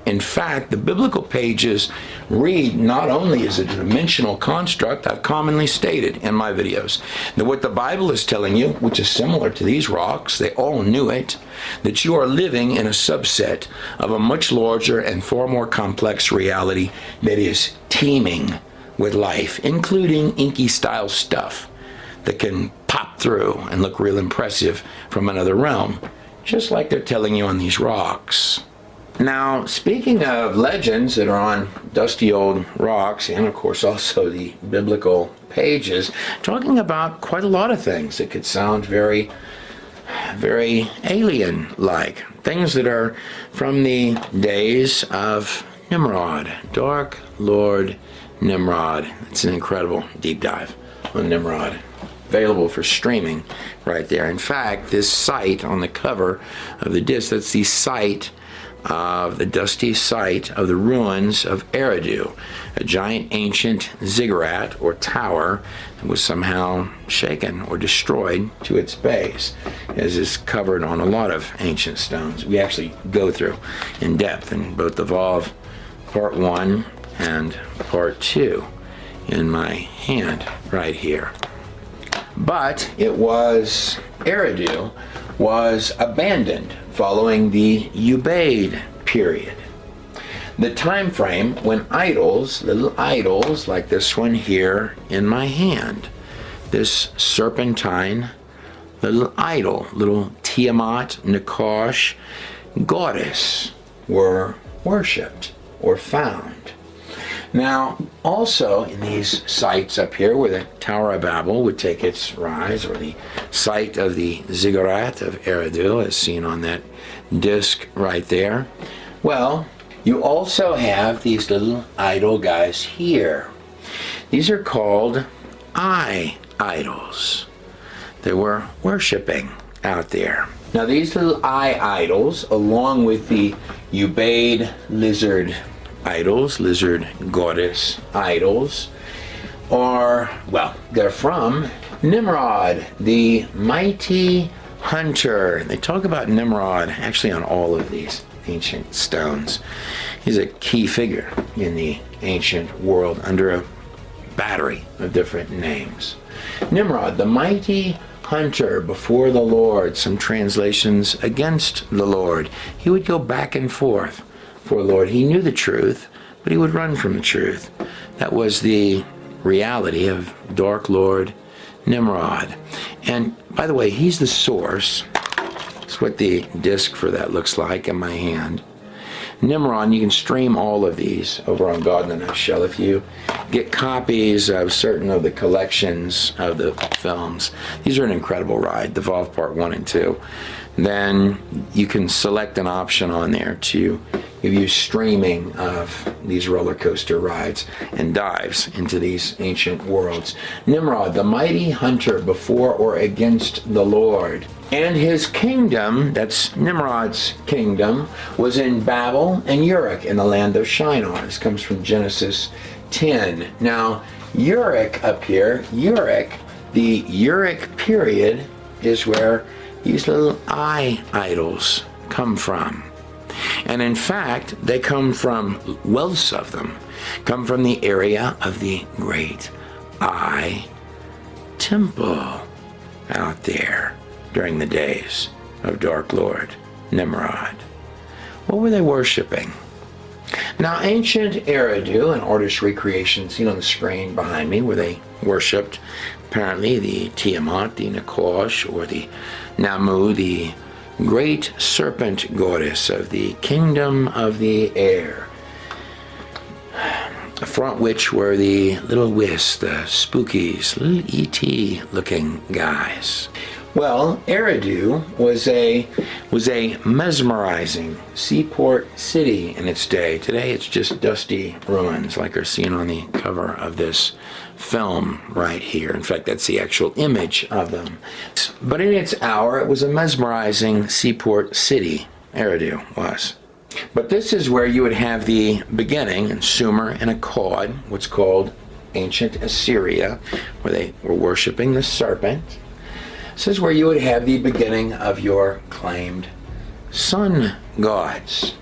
In fact, the biblical pages read not only as a dimensional construct, I've commonly stated in my videos, that what the Bible is telling you, which is similar to these rocks, they all knew it, that you are living in a subset of a much larger and far more complex reality that is teeming with life, including Inky-style stuff that can pop through and look real impressive from another realm, just like they're telling you on these rocks. Now, speaking of legends that are on dusty old rocks, and of course also the biblical pages, talking about quite a lot of things that could sound very, very alien-like. Things that are from the days of Nimrod, Dark Lord Nimrod. It's an incredible deep dive on Nimrod. Available for streaming right there. In fact, this site on the cover of the disc, that's the site of the dusty site of the ruins of Eridu, a giant ancient ziggurat or tower that was somehow shaken or destroyed to its base, as is covered on a lot of ancient stones. We actually go through in depth in both Evolve Part 1 and Part 2 in my hand right here. But Eridu was abandoned following the Ubaid period. The time frame when idols, little idols like this one here in my hand, this serpentine little idol, little Tiamat, Nakash, goddess, were worshipped or found. Now, also in these sites up here where the Tower of Babel would take its rise, or the site of the Ziggurat of Eridu, as seen on that disc right there, well, you also have these little idol guys here. These are called idols. They were worshiping out there. Now, these little idols, along with the Ubaid lizard idols, lizard goddess idols, they're from Nimrod, the mighty hunter. They talk about Nimrod actually on all of these ancient stones. He's a key figure in the ancient world under a battery of different names. Nimrod, the mighty hunter before the Lord, some translations against the Lord. He would go back and forth for the Lord. He knew the truth, but he would run from the truth. That was the reality of Dark Lord Nimrod. And by the way, he's the source. That's what the disc for that looks like in my hand. Nimrod, you can stream all of these over on God in the Nutshell if you get copies of certain of the collections of the films. These are an incredible ride, the Evolve Part 1 and 2. Then you can select an option on there to give you streaming of these roller coaster rides and dives into these ancient worlds. Nimrod, the mighty hunter before or against the Lord. And his kingdom, that's Nimrod's kingdom, was in Babel and Uruk in the land of Shinar. This comes from Genesis 10. Now, Uruk up here, the Uruk period is where these little idols come from. And in fact, they come from, wealths of them, come from the area of the great Eye Temple out there during the days of Dark Lord Nimrod. What were they worshiping? Now, ancient Eridu, an artist's recreation seen on the screen behind me, where they worshipped apparently the Tiamat, the Nakash, or the Namu, the great serpent goddess of the kingdom of the air, front which were the little wisps, the spookies, little E.T. looking guys. Well, Eridu was a mesmerizing seaport city in its day. Today it's just dusty ruins like are seen on the cover of this film right here. In fact, that's the actual image of them. But in its hour, it was a mesmerizing seaport city, Eridu was. But this is where you would have the beginning in Sumer and Akkad, what's called ancient Assyria, where they were worshiping the serpent. This is where you would have the beginning of your claimed sun gods.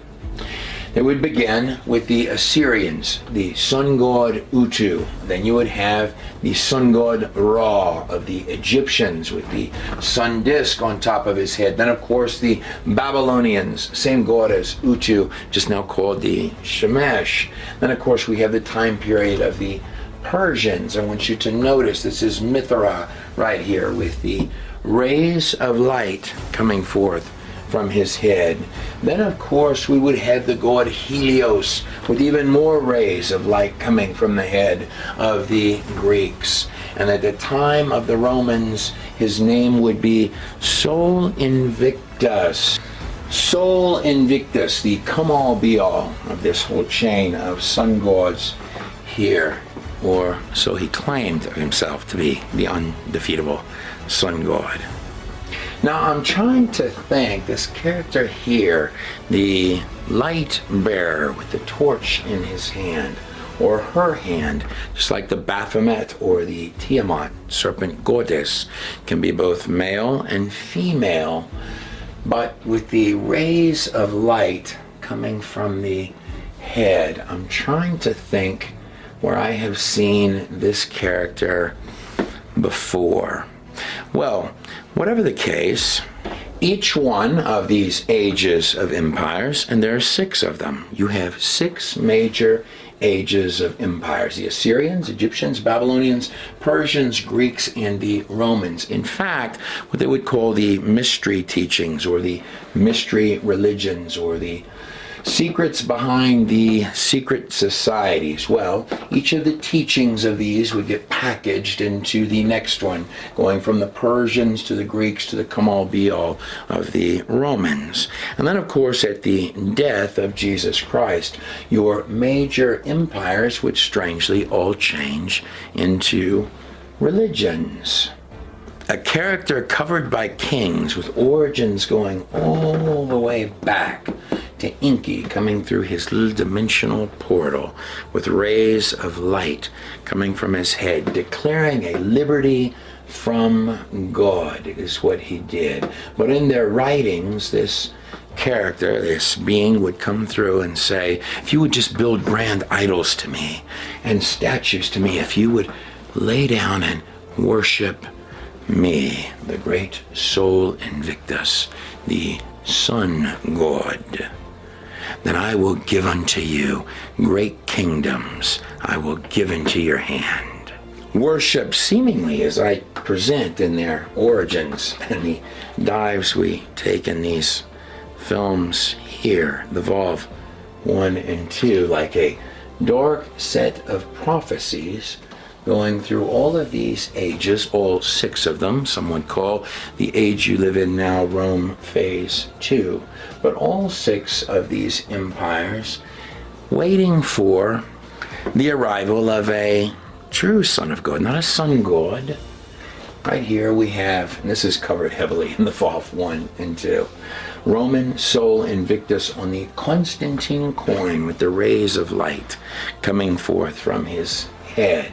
They would begin with the Assyrians, the sun god Utu. Then you would have the sun god Ra of the Egyptians with the sun disk on top of his head. Then, of course, the Babylonians, same god as Utu, just now called the Shemesh. Then, of course, we have the time period of the Persians. I want you to notice this is Mithra right here with the rays of light coming forth from his head. Then, of course, we would have the god Helios, with even more rays of light coming from the head of the Greeks. And at the time of the Romans, his name would be Sol Invictus. Sol Invictus, the come-all-be-all of this whole chain of sun gods here. Or so he claimed of himself to be, the undefeatable sun god. Now I'm trying to think, this character here, the light bearer with the torch in his hand, or her hand, just like the Baphomet or the Tiamat, serpent goddess, can be both male and female, but with the rays of light coming from the head. I'm trying to think where I have seen this character before. Well, whatever the case, each one of these ages of empires, and there are 6 of them, you have 6 major ages of empires: the Assyrians, Egyptians, Babylonians, Persians, Greeks, and the Romans. In fact, what they would call the mystery teachings, or the mystery religions, or the secrets behind the secret societies. Well, each of the teachings of these would get packaged into the next one, going from the Persians to the Greeks to the come-all-be-all of the Romans. And then, of course, at the death of Jesus Christ, your major empires would strangely all change into religions. A character covered by kings, with origins going all the way back to Inky, coming through his little dimensional portal with rays of light coming from his head, declaring a liberty from God. It is what he did. But in their writings, this character, this being, would come through and say, if you would just build grand idols to me and statues to me, if you would lay down and worship me, the great Sol Invictus, the sun god, then I will give unto you great kingdoms. I will give into your hand. Worship, seemingly, as I present in their origins and the dives we take in these films here, the Volve 1 and 2, like a dark set of prophecies going through all of these ages, all 6 of them. Some would call the age you live in now Rome Phase 2. But all 6 of these empires waiting for the arrival of a true son of God, not a sun god. Right here we have, and this is covered heavily in the Volve 1 and 2, Roman Sol Invictus on the Constantine coin with the rays of light coming forth from his head.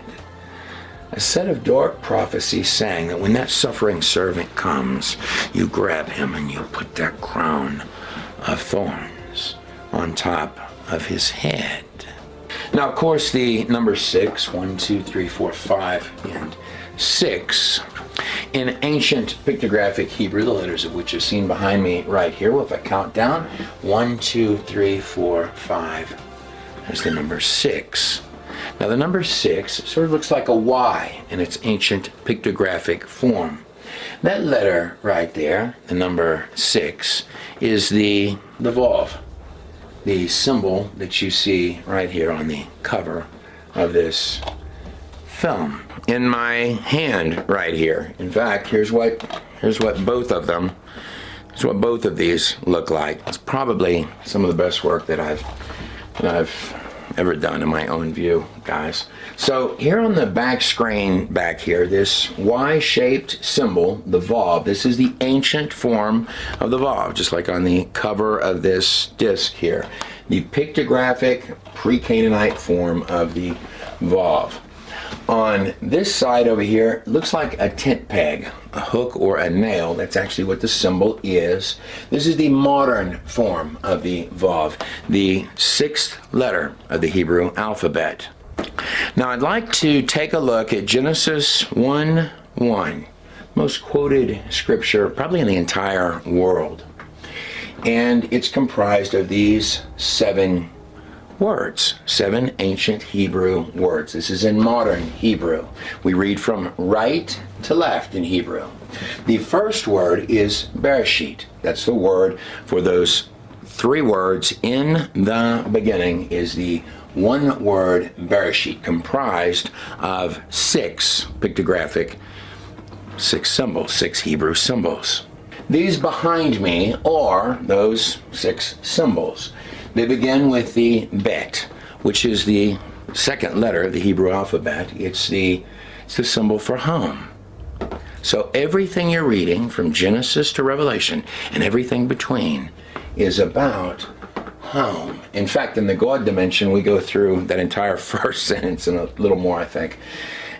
A set of dark prophecies saying that when that suffering servant comes, you grab him and you put that crown of thorns on top of his head. Now, of course, the number 6, 1, 2, 3, 4, 5, and 6, in ancient pictographic Hebrew, the letters of which are seen behind me right here. Well, if I count down, 1, 2, 3, 4, 5, there's the number 6. Now, the number 6 sort of looks like a Y in its ancient pictographic form. That letter right there, the number 6, is the Volve, the symbol that you see right here on the cover of this film. In my hand right here. In fact, here's what both of them, here's what both of these look like. It's probably some of the best work that I've ever done in my own view, guys. So here on the back screen back here, this Y-shaped symbol, the Volve, this is the ancient form of the Volve, just like on the cover of this disc here. The pictographic pre-Canaanite form of the Volve. On this side over here, looks like a tent peg, a hook or a nail. That's actually what the symbol is. This is the modern form of the Volve, the 6th letter of the Hebrew alphabet. Now I'd like to take a look at Genesis 1:1, most quoted scripture probably in the entire world. And it's comprised of these 7 words, 7 ancient Hebrew words. This is in modern Hebrew. We read from right to left in Hebrew. The first word is Bereshit. That's the word for those 3 words. In the beginning is the one word Bereshit, comprised of 6 pictographic, 6 symbols, 6 Hebrew symbols. These behind me are those 6 symbols. They begin with the Bet, which is the second letter of the Hebrew alphabet. It's the symbol for home. So everything you're reading from Genesis to Revelation and everything between is about home. In fact, in the God dimension, we go through that entire first sentence and a little more, I think,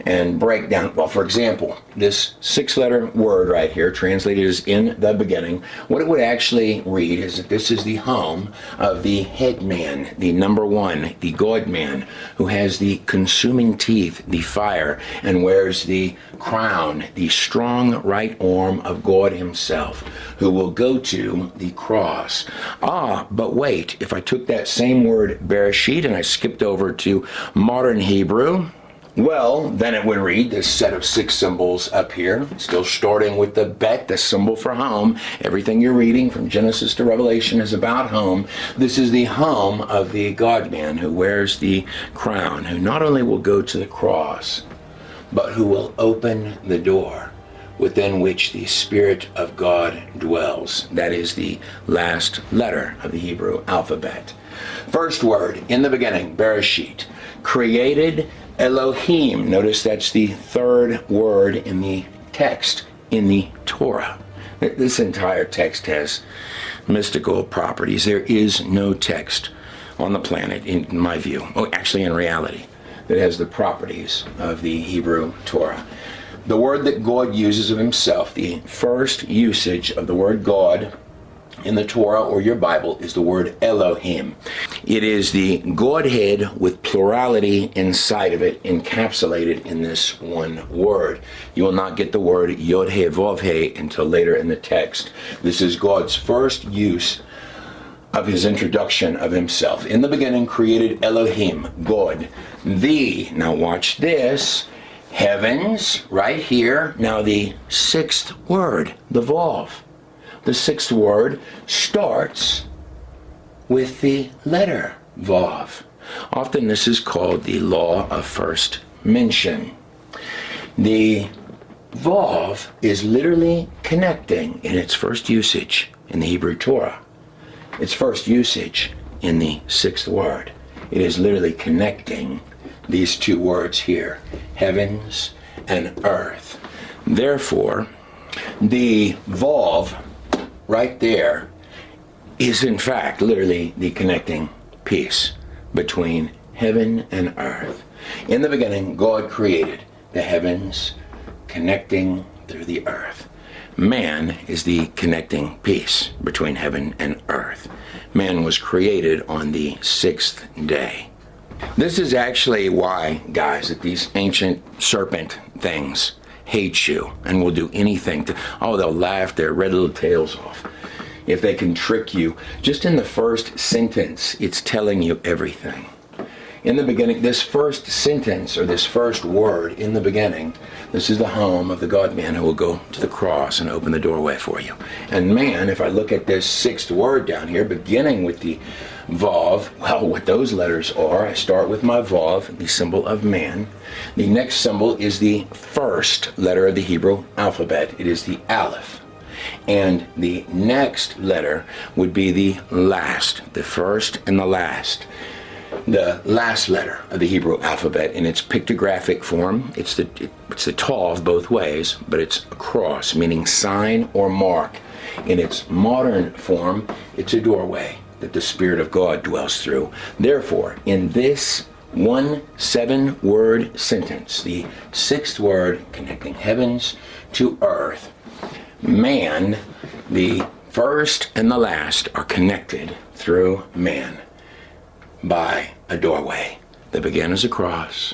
and break down. Well, for example, this 6-letter word right here, translated as in the beginning, what it would actually read is that this is the home of the head man, the number 1, the God man, who has the consuming teeth, the fire, and wears the crown, the strong right arm of God himself, who will go to the cross. But wait, if I took that same word Bereshit and I skipped over to modern Hebrew, well, then it would read this set of 6 symbols up here, still starting with the Bet, the symbol for home. Everything you're reading from Genesis to Revelation is about home. This is the home of the God-man who wears the crown, who not only will go to the cross, but who will open the door within which the Spirit of God dwells. That is the last letter of the Hebrew alphabet. First word, in the beginning, Bereshit, created Elohim. Notice that's the 3rd word in the text in the Torah. This entire text has mystical properties. There is no text on the planet, in my view, actually in reality, that has the properties of the Hebrew Torah. The word that God uses of himself, the first usage of the word God in the Torah or your Bible, is the word Elohim. It is the Godhead with plurality inside of it, encapsulated in this one word. You will not get the word Yod-He Vav-He until later in the text. This is God's first use of his introduction of himself. In the beginning created Elohim, God, now watch this, heavens, right here. Now the 6th word, the Vav. The 6th word starts with the letter Vav. Often this is called the law of first mention. The Vav is literally connecting in its first usage in the Hebrew Torah. Its first usage in the 6th word. It is literally connecting these 2 words here, heavens and earth. Therefore, the Vav right there is in fact literally the connecting piece between heaven and earth. In the beginning, God created the heavens, connecting through the earth. Man is the connecting piece between heaven and earth. Man was created on the 6th day. This is actually why, guys, that these ancient serpent things hate you and will do anything to, they'll laugh their red little tails off if they can trick you. Just in the first sentence, it's telling you everything. In the beginning, this first sentence, or this first word, in the beginning, this is the home of the God-man who will go to the cross and open the doorway for you. And man, if I look at this 6th word down here, beginning with the Vav, well, what those letters are, I start with my Vav, the symbol of man. The next symbol is the first letter of the Hebrew alphabet. It is the Aleph. And the next letter would be the last, the first and the last. The last letter of the Hebrew alphabet in its pictographic form, it's the Tav both ways, but it's a cross, meaning sign or mark. In its modern form, it's a doorway that the Spirit of God dwells through. Therefore, in this 7-word sentence, the 6th word connecting heavens to earth, man, the first and the last, are connected through man by a doorway that began as a cross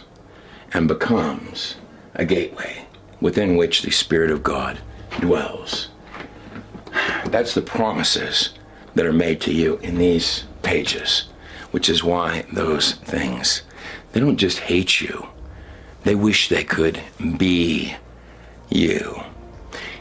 and becomes a gateway within which the Spirit of God dwells. That's the promises that are made to you in these pages. which is why those things, they don't just hate you, they wish they could be you.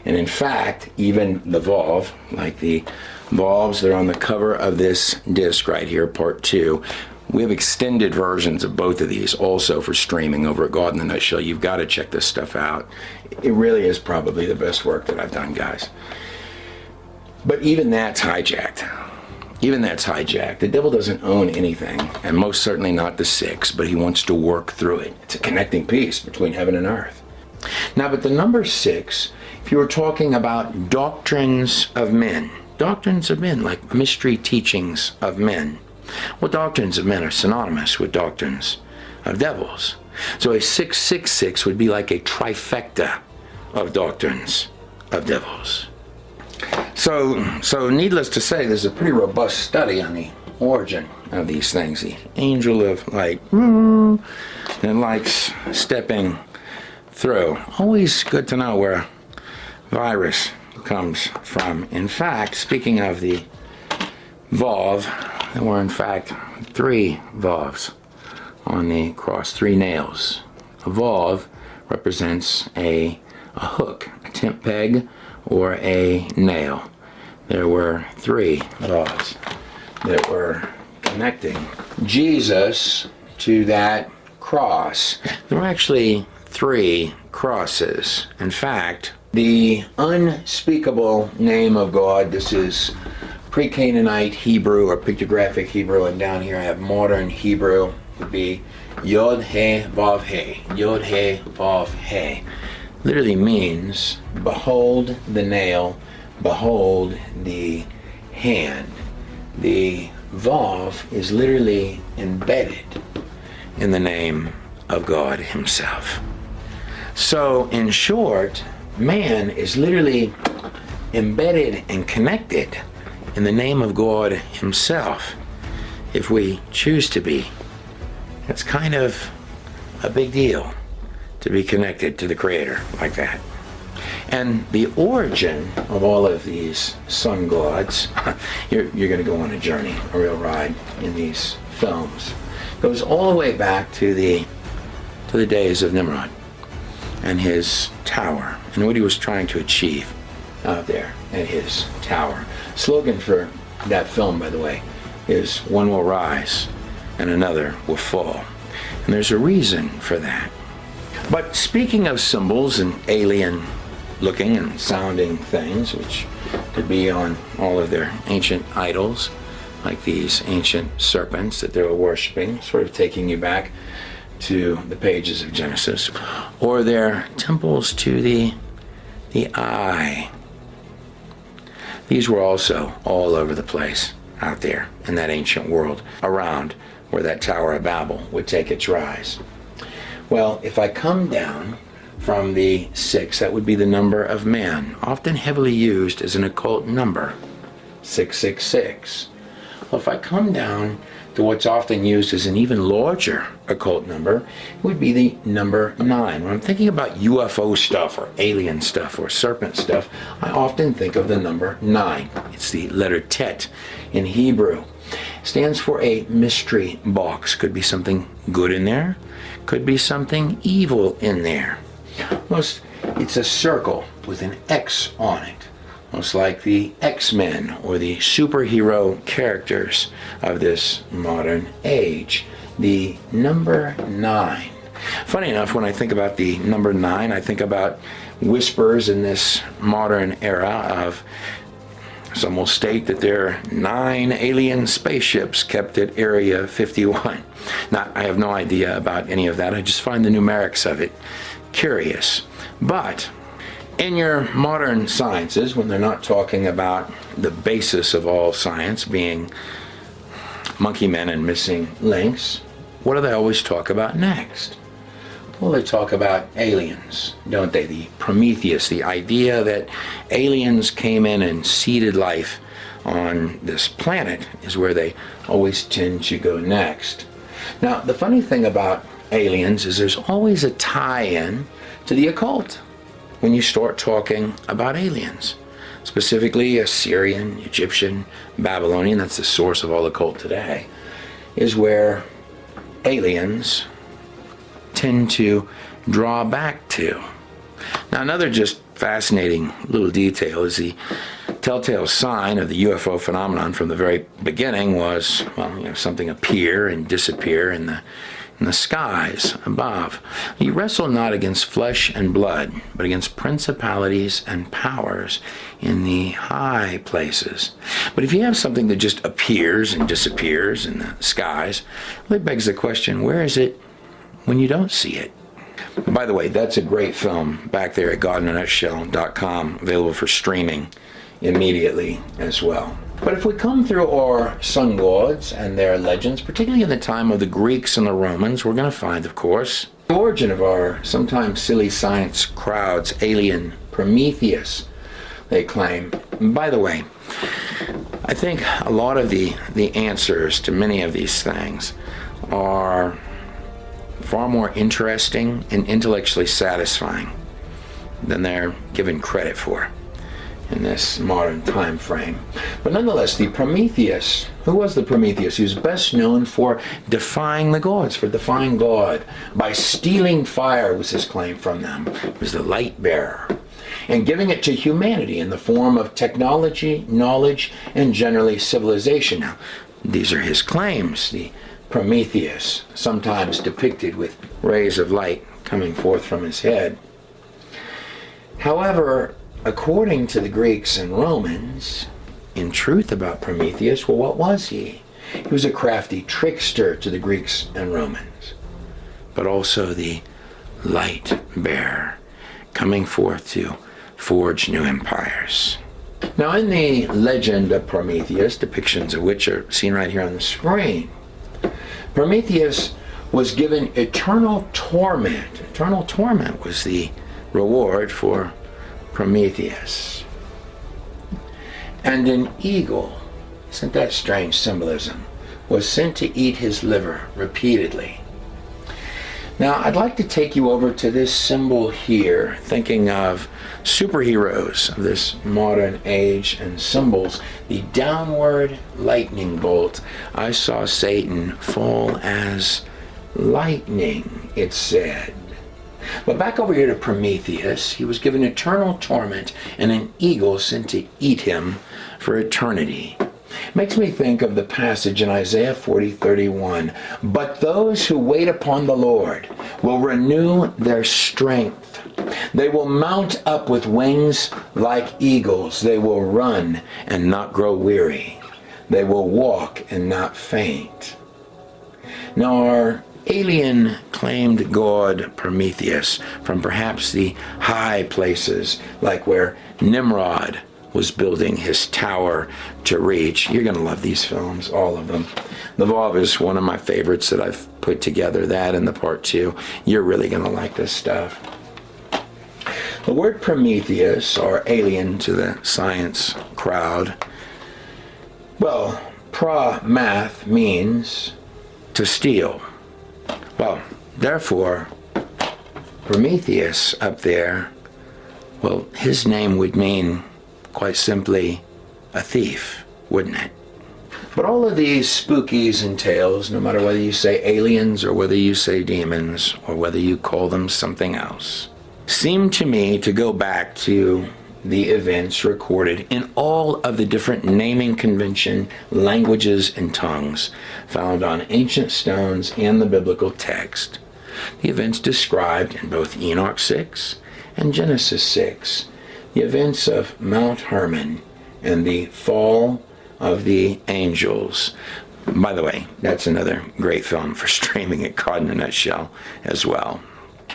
And in fact, even the Volve, like the Volves that are on the cover of this disc right here, part 2, we have extended versions of both of these also for streaming over at God in the Nutshell. You've got to check this stuff out. It really is probably the best work that I've done, guys. But even that's hijacked. Even that's hijacked. The devil doesn't own anything, and most certainly not the 6, but he wants to work through it. It's a connecting piece between heaven and earth. Now, but the number 6, if you were talking about doctrines of men, like mystery teachings of men, well, doctrines of men are synonymous with doctrines of devils. So a 666 would be like a trifecta of doctrines of devils. So needless to say, there's a pretty robust study on the origin of these things. The angel of light that likes stepping through. Always good to know where a virus comes from. In fact, speaking of the Volve, there were in fact 3 Volves on the cross, 3 nails. A Volve represents a hook, a tent peg, or a nail. There were 3 Volves that were connecting Jesus to that cross. There were actually 3 crosses. In fact, the unspeakable name of God, this is pre-Canaanite Hebrew or pictographic Hebrew, and down here I have modern Hebrew, would be Yod He Vav He. Yod He Vav He literally means behold the nail, behold the hand. The Vav is literally embedded in the name of God himself. So in short, man is literally embedded and connected in the name of God himself, if we choose to be. It's kind of a big deal to be connected to the Creator like that. And the origin of all of these sun gods, you're going to go on a journey, a real ride in these films, goes all the way back to the days of Nimrod and his tower and what he was trying to achieve out there at his tower. Slogan for that film, by the way, is one will rise and another will fall. And there's a reason for that. But speaking of symbols and alien looking and sounding things, which could be on all of their ancient idols, like these ancient serpents that they were worshiping, sort of taking you back to the pages of Genesis, or their temples to the eye. These were also all over the place out there in that ancient world around where that Tower of Babel would take its rise. Well, if I come down from the 6, that would be the number of man, often heavily used as an occult number, 666. Well, if I come down to what's often used as an even larger occult number, it would be the number 9. When I'm thinking about UFO stuff or alien stuff or serpent stuff, I often think of the number 9. It's the letter Tet in Hebrew. It stands for a mystery box. Could be something good in there, could be something evil in there. Most, it's a circle with an X on it. Most like the X-Men or the superhero characters of this modern age. The number 9. Funny enough, when I think about the number 9, I think about whispers in this modern era of, some will state that there are 9 alien spaceships kept at Area 51. Now, I have no idea about any of that. I just find the numerics of it curious. But in your modern sciences, when they're not talking about the basis of all science being monkey men and missing links, what do they always talk about next? Well, they talk about aliens, don't they? The Prometheus, the idea that aliens came in and seeded life on this planet is where they always tend to go next. Now, the funny thing about aliens is there's always a tie-in to the occult when you start talking about aliens, specifically Assyrian, Egyptian, Babylonian. That's the source of all occult today. is where aliens tend to draw back to. Now, another just fascinating little detail is the telltale sign of the UFO phenomenon from the very beginning was, well, something appear and disappear in the skies above. You wrestle not against flesh and blood, but against principalities and powers in the high places. But if you have something that just appears and disappears in the skies, well, it begs the question, where is it when you don't see it? By the way, that's a great film back there at godinanutshell.com, available for streaming immediately as well. But if we come through our sun gods and their legends, particularly in the time of the Greeks and the Romans, we're going to find, of course, the origin of our sometimes silly science crowd's alien Prometheus, they claim. And by the way, I think a lot of the answers to many of these things are far more interesting and intellectually satisfying than they're given credit for in this modern time frame. But nonetheless, the Prometheus, who was the Prometheus? He was best known for defying the gods, for defying God by stealing fire, was his claim from them. He was the light bearer, and giving it to humanity in the form of technology, knowledge, and generally civilization. Now, these are his claims. The Prometheus, sometimes depicted with rays of light coming forth from his head. However, according to the Greeks and Romans, in truth about Prometheus, well, what was he? He was a crafty trickster to the Greeks and Romans, but also the light bearer, coming forth to forge new empires. Now, in the legend of Prometheus, depictions of which are seen right here on the screen, Prometheus was given eternal torment. Eternal torment was the reward for Prometheus. And an eagle, isn't that strange symbolism, was sent to eat his liver repeatedly. Now, I'd like to take you over to this symbol here, thinking of superheroes of this modern age and symbols. The downward lightning bolt. I saw Satan fall as lightning, it said. But back over here to Prometheus, he was given eternal torment and an eagle sent to eat him for eternity. Makes me think of the passage in Isaiah 40:31. But those who wait upon the Lord will renew their strength. They will mount up with wings like eagles. They will run and not grow weary. They will walk and not faint. Now, our alien claimed god Prometheus from perhaps the high places, like where Nimrod was building his tower to reach. You're going to love these films, all of them. The Vav is one of my favorites that I've put together, that and the part 2. You're really going to like this stuff. The word Prometheus, or alien to the science crowd, well, pra-math means to steal. Well, therefore, Prometheus up there, well, his name would mean, quite simply, a thief, wouldn't it? But all of these spookies and tales, no matter whether you say aliens or whether you say demons or whether you call them something else, seem to me to go back to the events recorded in all of the different naming convention languages and tongues found on ancient stones and the biblical text. The events described in both Enoch 6 and Genesis 6. The events of Mount Hermon and the fall of the angels. By the way, that's another great film for streaming at God in a Nutshell as well.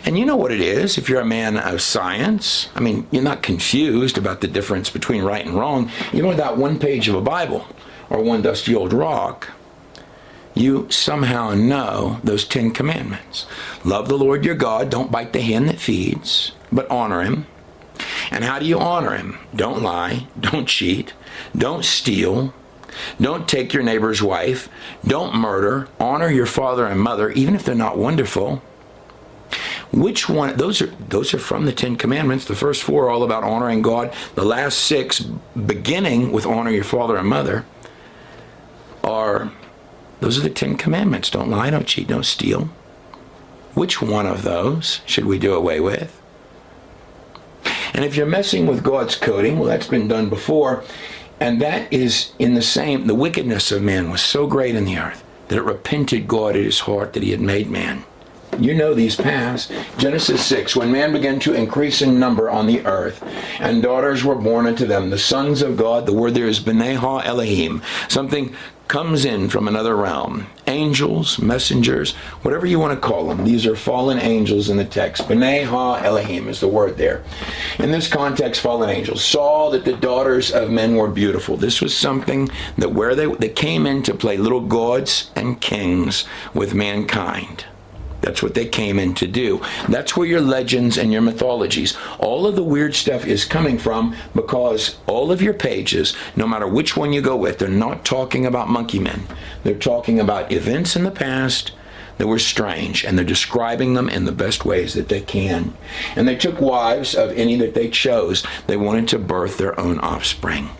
And you know what it is, if you're a man of science. I mean, you're not confused about the difference between right and wrong. Even without one page of a Bible or one dusty old rock, you somehow know those 10 commandments. Love the Lord your God, don't bite the hand that feeds, but honor him. And how do you honor him? Don't lie, don't cheat, don't steal, don't take your neighbor's wife, don't murder, honor your father and mother, even if they're not wonderful. Which one? Those are from the 10 Commandments. The first 4 are all about honoring God. The last 6, beginning with honor your father and mother, are Those are the 10 commandments. Don't lie, don't cheat, don't steal. Which one of those should we do away with? And if you're messing with God's coding, well, that's been done before. And that is in the wickedness of man was so great in the earth that it repented God at his heart that he had made man. You know these paths. Genesis 6, when man began to increase in number on the earth, and daughters were born unto them, the sons of God, the word there is B'nai Ha-Elohim. Something comes in from another realm. Angels, messengers, whatever you want to call them. These are fallen angels in the text. B'nai Ha-Elohim is the word there. In this context, fallen angels saw that the daughters of men were beautiful. This was something that where they came in to play little gods and kings with mankind. That's what they came in to do. That's where your legends and your mythologies, all of the weird stuff is coming from, because all of your pages, no matter which one you go with, they're not talking about monkey men. They're talking about events in the past that were strange, and they're describing them in the best ways that they can. And they took wives of any that they chose. They wanted to birth their own offspring.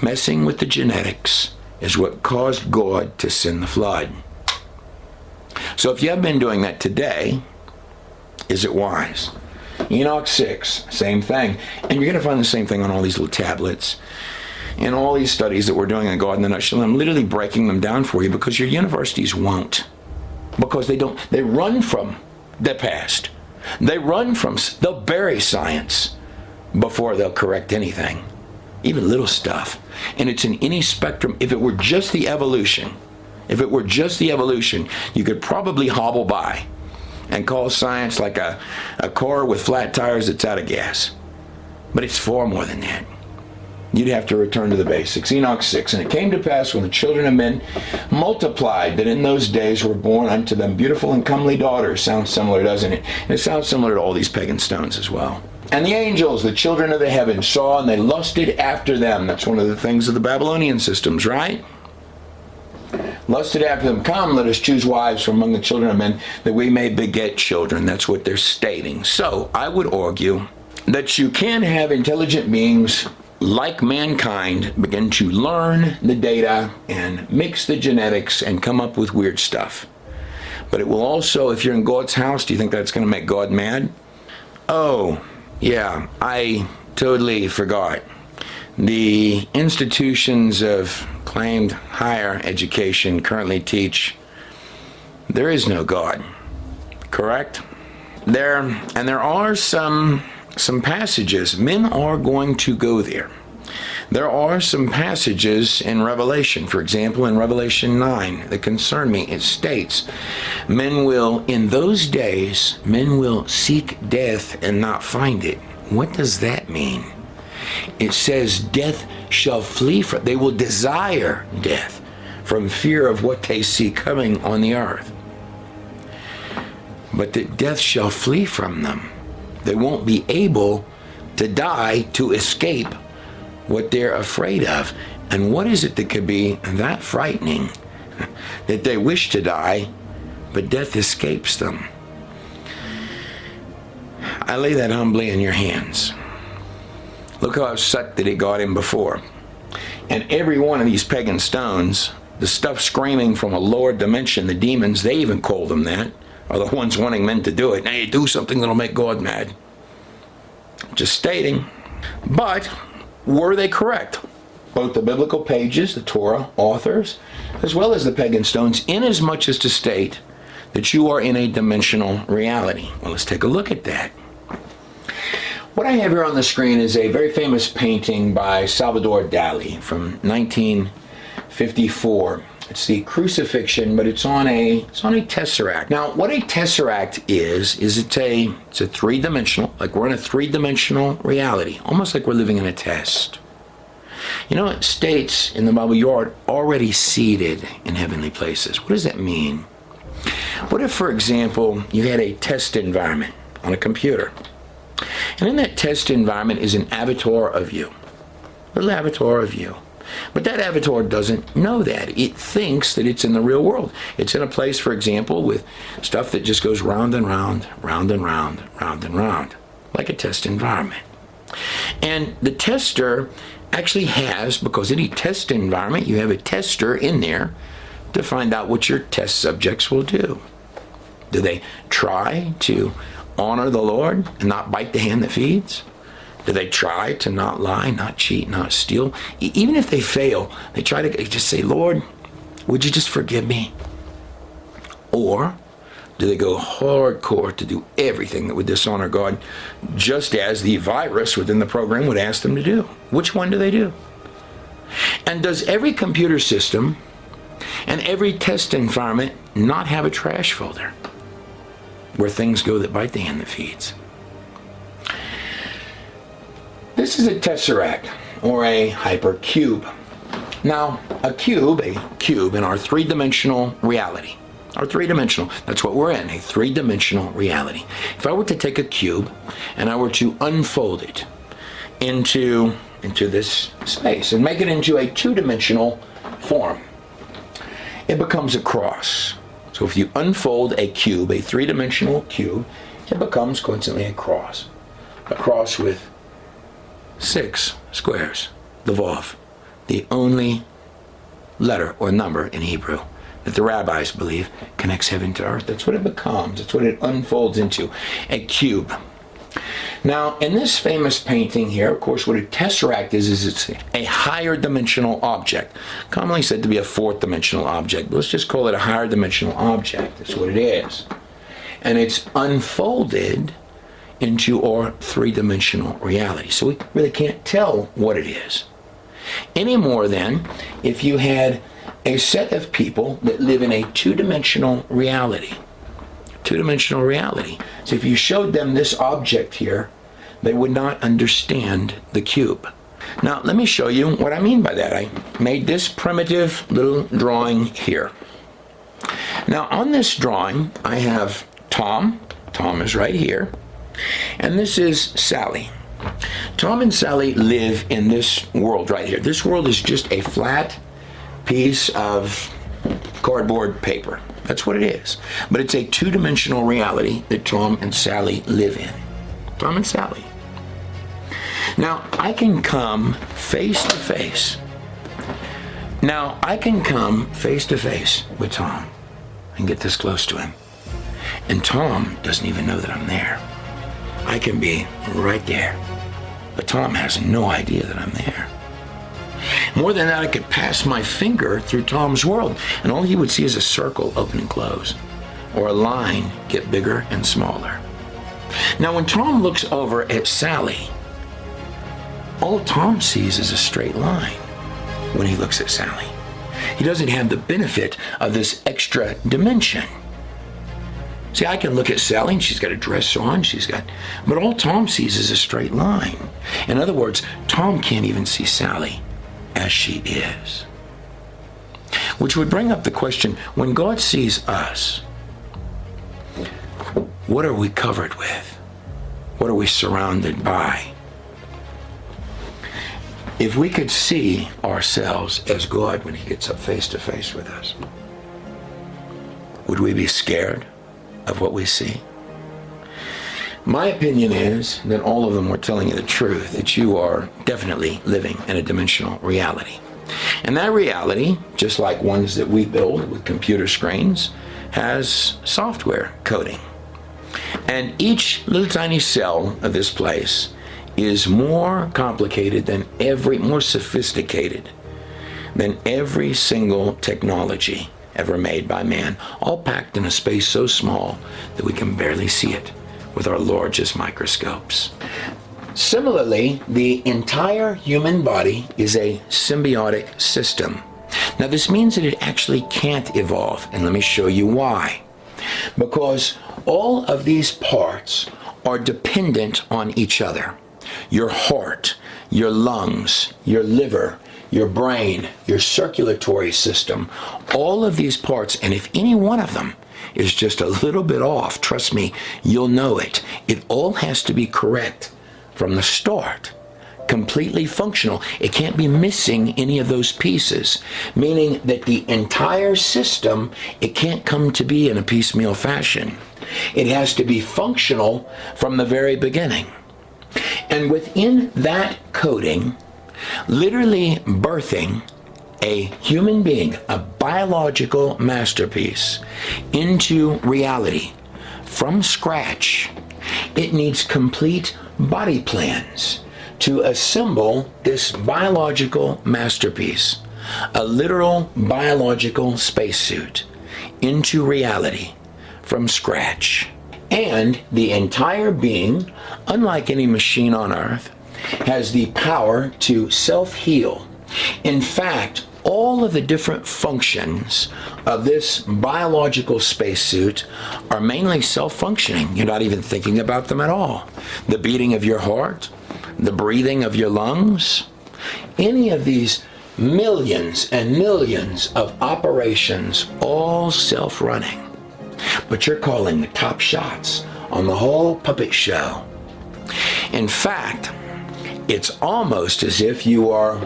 Messing with the genetics is what caused God to send the flood. So if you have been doing that today, is it wise? Enoch 6, same thing. And you're going to find the same thing on all these little tablets and all these studies that we're doing on God in the Nutshell. I'm literally breaking them down for you because your universities won't. Because they run from the past. They'll bury science before they'll correct anything, even little stuff. And it's in any spectrum. If it were just the evolution, you could probably hobble by and call science like a car with flat tires that's out of gas. But it's far more than that. You'd have to return to the basics. Enoch 6, and it came to pass when the children of men multiplied, that in those days were born unto them beautiful and comely daughters. Sounds similar, doesn't it? And it sounds similar to all these pagan stones as well. And the angels, the children of the heavens, saw, and they lusted after them. That's one of the things of the Babylonian systems, right? Lusted after them. Come, let us choose wives from among the children of men, that we may beget children. That's what they're stating. So I would argue that you can have intelligent beings like mankind begin to learn the data and mix the genetics and come up with weird stuff. But it will also, if you're in God's house, do you think that's going to make God mad? Oh, yeah, I totally forgot. The institutions of claimed higher education currently teach there is no God, correct? There are some passages. Men are going to go there. There are some passages in Revelation, for example, in Revelation 9, that concern me. It states, in those days, men will seek death and not find it. What does that mean? It says death shall flee from, they will desire death from fear of what they see coming on the earth. But that death shall flee from them. They won't be able to die to escape what they're afraid of. And what is it that could be that frightening that they wish to die, but death escapes them? I lay that humbly in your hands. Look how upset that it got him before. And every one of these pagan stones, the stuff screaming from a lower dimension, the demons, they even call them that, are the ones wanting men to do it. Now you do something that'll make God mad. Just stating. But were they correct? Both the biblical pages, the Torah authors, as well as the pagan stones, inasmuch as to state that you are in a dimensional reality. Well, let's take a look at that. What I have here on the screen is a very famous painting by Salvador Dali from 1954. It's the crucifixion, but it's on a tesseract. Now, what a tesseract is it's a three-dimensional, like we're in a three-dimensional reality, almost like we're living in a test. You know, it states in the Bible, you are already seated in heavenly places. What does that mean? What if, for example, you had a test environment on a computer? And in that test environment is an avatar of you, a little avatar of you. But that avatar doesn't know that. It thinks that it's in the real world. It's in a place, for example, with stuff that just goes round and round, round and round, round and round, like a test environment. And the tester actually has, because any test environment, you have a tester in there to find out what your test subjects will do. Do they try to honor the Lord and not bite the hand that feeds? Do they try to not lie, not cheat, not steal? Even if they fail, they try to just say, Lord, would you just forgive me? Or do they go hardcore to do everything that would dishonor God, just as the virus within the program would ask them to do? Which one do they do? And does every computer system and every test environment not have a trash folder where things go that bite the hand that feeds? This is a tesseract, or a hypercube. Now, a cube in our three-dimensional reality. Our three-dimensional, that's what we're in, a three-dimensional reality. If I were to take a cube and I were to unfold it into this space and make it into a two-dimensional form, it becomes a cross. So if you unfold a cube, a three-dimensional cube, it becomes coincidentally a cross. A cross with 6 squares, the Vav, the only letter or number in Hebrew that the rabbis believe connects heaven to earth. That's what it becomes. That's what it unfolds into, a cube. Now, in this famous painting here, of course, what a tesseract is it's a higher dimensional object, commonly said to be a fourth dimensional object. Let's just call it a higher dimensional object. That's what it is. And it's unfolded into our three-dimensional reality. So we really can't tell what it is. Any more than if you had a set of people that live in a two-dimensional reality. Two-dimensional reality. So if you showed them this object here, they would not understand the cube. Now, let me show you what I mean by that. I made this primitive little drawing here. Now, on this drawing, I have Tom. Tom is right here. And this is Sally. Tom and Sally live in this world right here. This world is just a flat piece of cardboard paper. That's what it is. But it's a two-dimensional reality that Tom and Sally live in. Tom and Sally. Now, I can come face to face. Now, I can come face to face with Tom and get this close to him. And Tom doesn't even know that I'm there. I can be right there. But Tom has no idea that I'm there. More than that, I could pass my finger through Tom's world, and all he would see is a circle open and close, or a line get bigger and smaller. Now, when Tom looks over at Sally, all Tom sees is a straight line when he looks at Sally. He doesn't have the benefit of this extra dimension. See, I can look at Sally and she's got a dress on, but all Tom sees is a straight line. In other words, Tom can't even see Sally as she is. Which would bring up the question, when God sees us, what are we covered with? What are we surrounded by? If we could see ourselves as God when he gets up face to face with us, would we be scared of what we see? My opinion is that all of them were telling you the truth, that you are definitely living in a dimensional reality. And that reality, just like ones that we build with computer screens, has software coding. And each little tiny cell of this place is more complicated than more sophisticated than every single technology ever made by man, all packed in a space so small that we can barely see it with our largest microscopes. Similarly, the entire human body is a symbiotic system. Now, this means that it actually can't evolve, and let me show you why. Because all of these parts are dependent on each other. Your heart, your lungs, your liver, your brain, your circulatory system, all of these parts, and if any one of them is just a little bit off, trust me, you'll know it. It all has to be correct from the start, completely functional. It can't be missing any of those pieces, meaning that the entire system, it can't come to be in a piecemeal fashion. It has to be functional from the very beginning. And within that coding, literally birthing a human being, a biological masterpiece, into reality from scratch, it needs complete body plans to assemble this biological masterpiece, a literal biological spacesuit, into reality from scratch. And the entire being, unlike any machine on Earth, has the power to self-heal. In fact, all of the different functions of this biological spacesuit are mainly self-functioning. You're not even thinking about them at all. The beating of your heart, the breathing of your lungs, any of these millions and millions of operations, all self-running. But you're calling the top shots on the whole puppet show. In fact, it's almost as if you are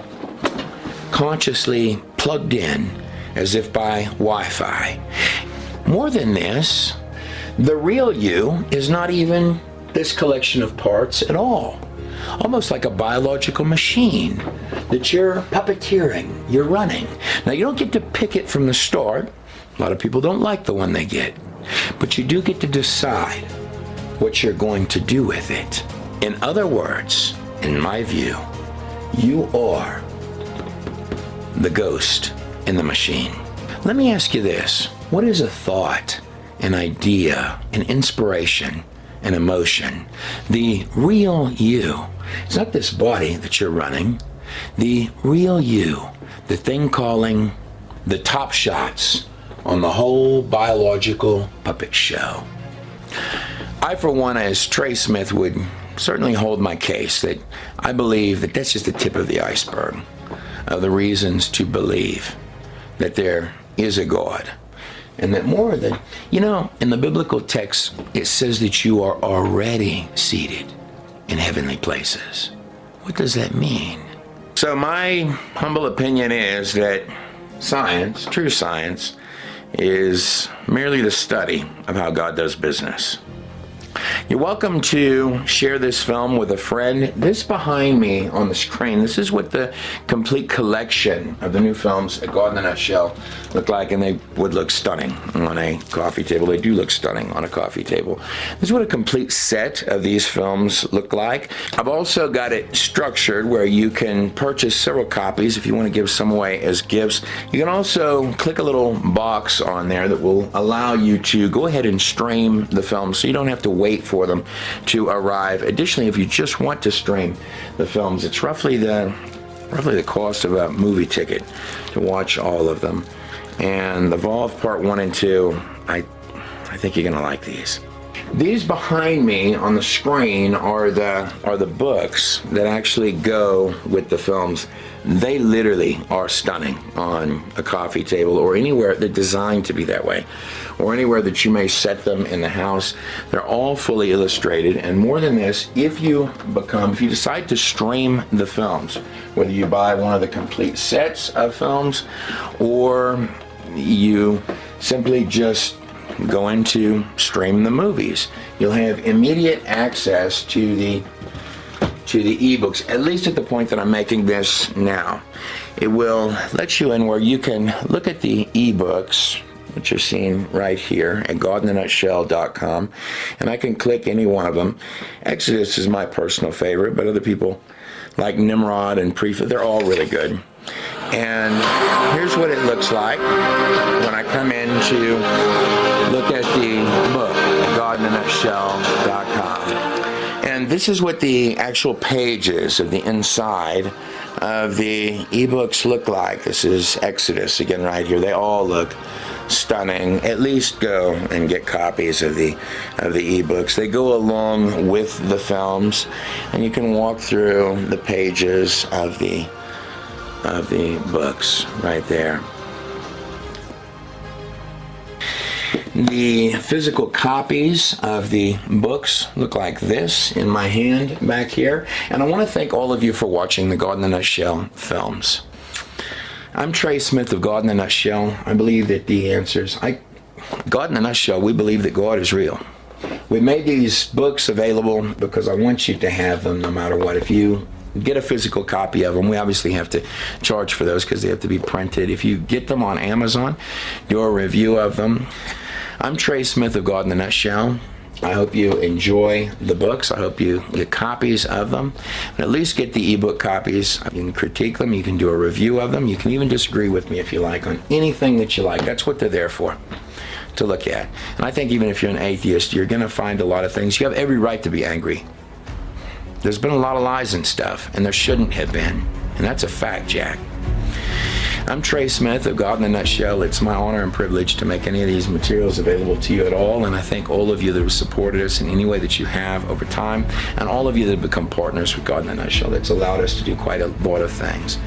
consciously plugged in, as if by Wi-Fi. More than this, the real you is not even this collection of parts at all. Almost like a biological machine that you're puppeteering, you're running. Now, you don't get to pick it from the start. A lot of people don't like the one they get. But you do get to decide what you're going to do with it. In other words, in my view, you are the ghost in the machine. Let me ask you this. What is a thought, an idea, an inspiration, an emotion? The real you. It's not this body that you're running. The real you, the thing calling the top shots on the whole biological puppet show. I, for one, as Trey Smith, would certainly hold my case that I believe that that's just the tip of the iceberg of the reasons to believe that there is a God. And that more than, in the biblical text, it says that you are already seated in heavenly places. What does that mean? So my humble opinion is that science, true science, is merely the study of how God does business. You're welcome to share this film with a friend. This behind me on the screen, this is what the complete collection of the new films at God in a Nutshell look like, and they would look stunning on a coffee table. They do look stunning on a coffee table. This is what a complete set of these films look like. I've also got it structured where you can purchase several copies if you want to give some away as gifts. You can also click a little box on there that will allow you to go ahead and stream the films so you don't have to wait for them to arrive. Additionally, if you just want to stream the films, it's roughly the cost of a movie ticket to watch all of them. And The Evolve Part 1 and 2, I think you're going to like these. These behind me on the screen are the books that actually go with the films. They literally are stunning on a coffee table or anywhere. They're designed to be that way, or anywhere that you may set them in the house. They're all fully illustrated, and more than this, if you decide to stream the films, whether you buy one of the complete sets of films or you simply just go into stream the movies, you'll have immediate access to the ebooks, at least at the point that I'm making this now. It will let you in where you can look at the ebooks, which you're seeing right here at godinthenutshell.com, and I can click any one of them. Exodus is my personal favorite, but other people like Nimrod and Prefab, they're all really good. And here's what it looks like when I come in to look at the book at godinthenutshell.com. And this is what the actual pages of the inside of the ebooks look like. This is Exodus again right here. They all look stunning. At least go and get copies of the ebooks. They go along with the films, and you can walk through the pages of the books right there. The physical copies of the books look like this in my hand back here. And I want to thank all of you for watching the God in the Nutshell films. I'm Trey Smith of God in the Nutshell. I believe that the answers, God in the Nutshell, we believe that God is real. We made these books available because I want you to have them no matter what. If you get a physical copy of them. We obviously have to charge for those because they have to be printed. If you get them on Amazon, do a review of them. I'm Trey Smith of God in the Nutshell. I hope you enjoy the books. I hope you get copies of them. And at least get the ebook copies. You can critique them. You can do a review of them. You can even disagree with me if you like on anything that you like. That's what they're there for, to look at. And I think even if you're an atheist, you're going to find a lot of things. You have every right to be angry. There's been a lot of lies and stuff, and there shouldn't have been. And that's a fact, Jack. I'm Trey Smith of God in a Nutshell. It's my honor and privilege to make any of these materials available to you at all, and I thank all of you that have supported us in any way that you have over time, and all of you that have become partners with God in a Nutshell. That's allowed us to do quite a lot of things.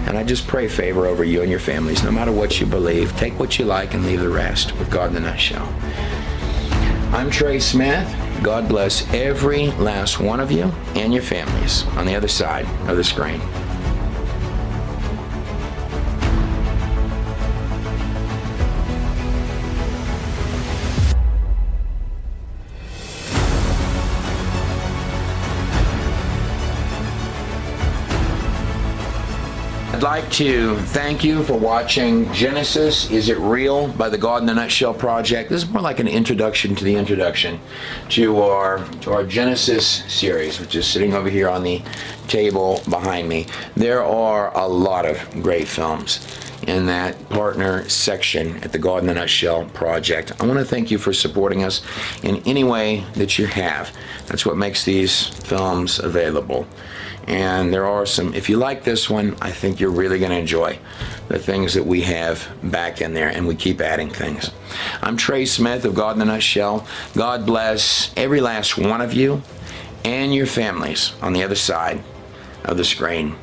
And I just pray favor over you and your families, no matter what you believe. Take what you like and leave the rest with God in a Nutshell. I'm Trey Smith. God bless every last one of you and your families on the other side of the screen. I'd like to thank you for watching Genesis, Is It Real? By the God in a Nutshell Project. This is more like an introduction to the introduction to our Genesis series, which is sitting over here on the table behind me. There are a lot of great films in that partner section at the God in a Nutshell Project. I want to thank you for supporting us in any way that you have. That's what makes these films available. And there are some, if you like this one, I think you're really going to enjoy the things that we have back in there, and we keep adding things. I'm Trey Smith of God in a Nutshell. God bless every last one of you and your families on the other side of the screen.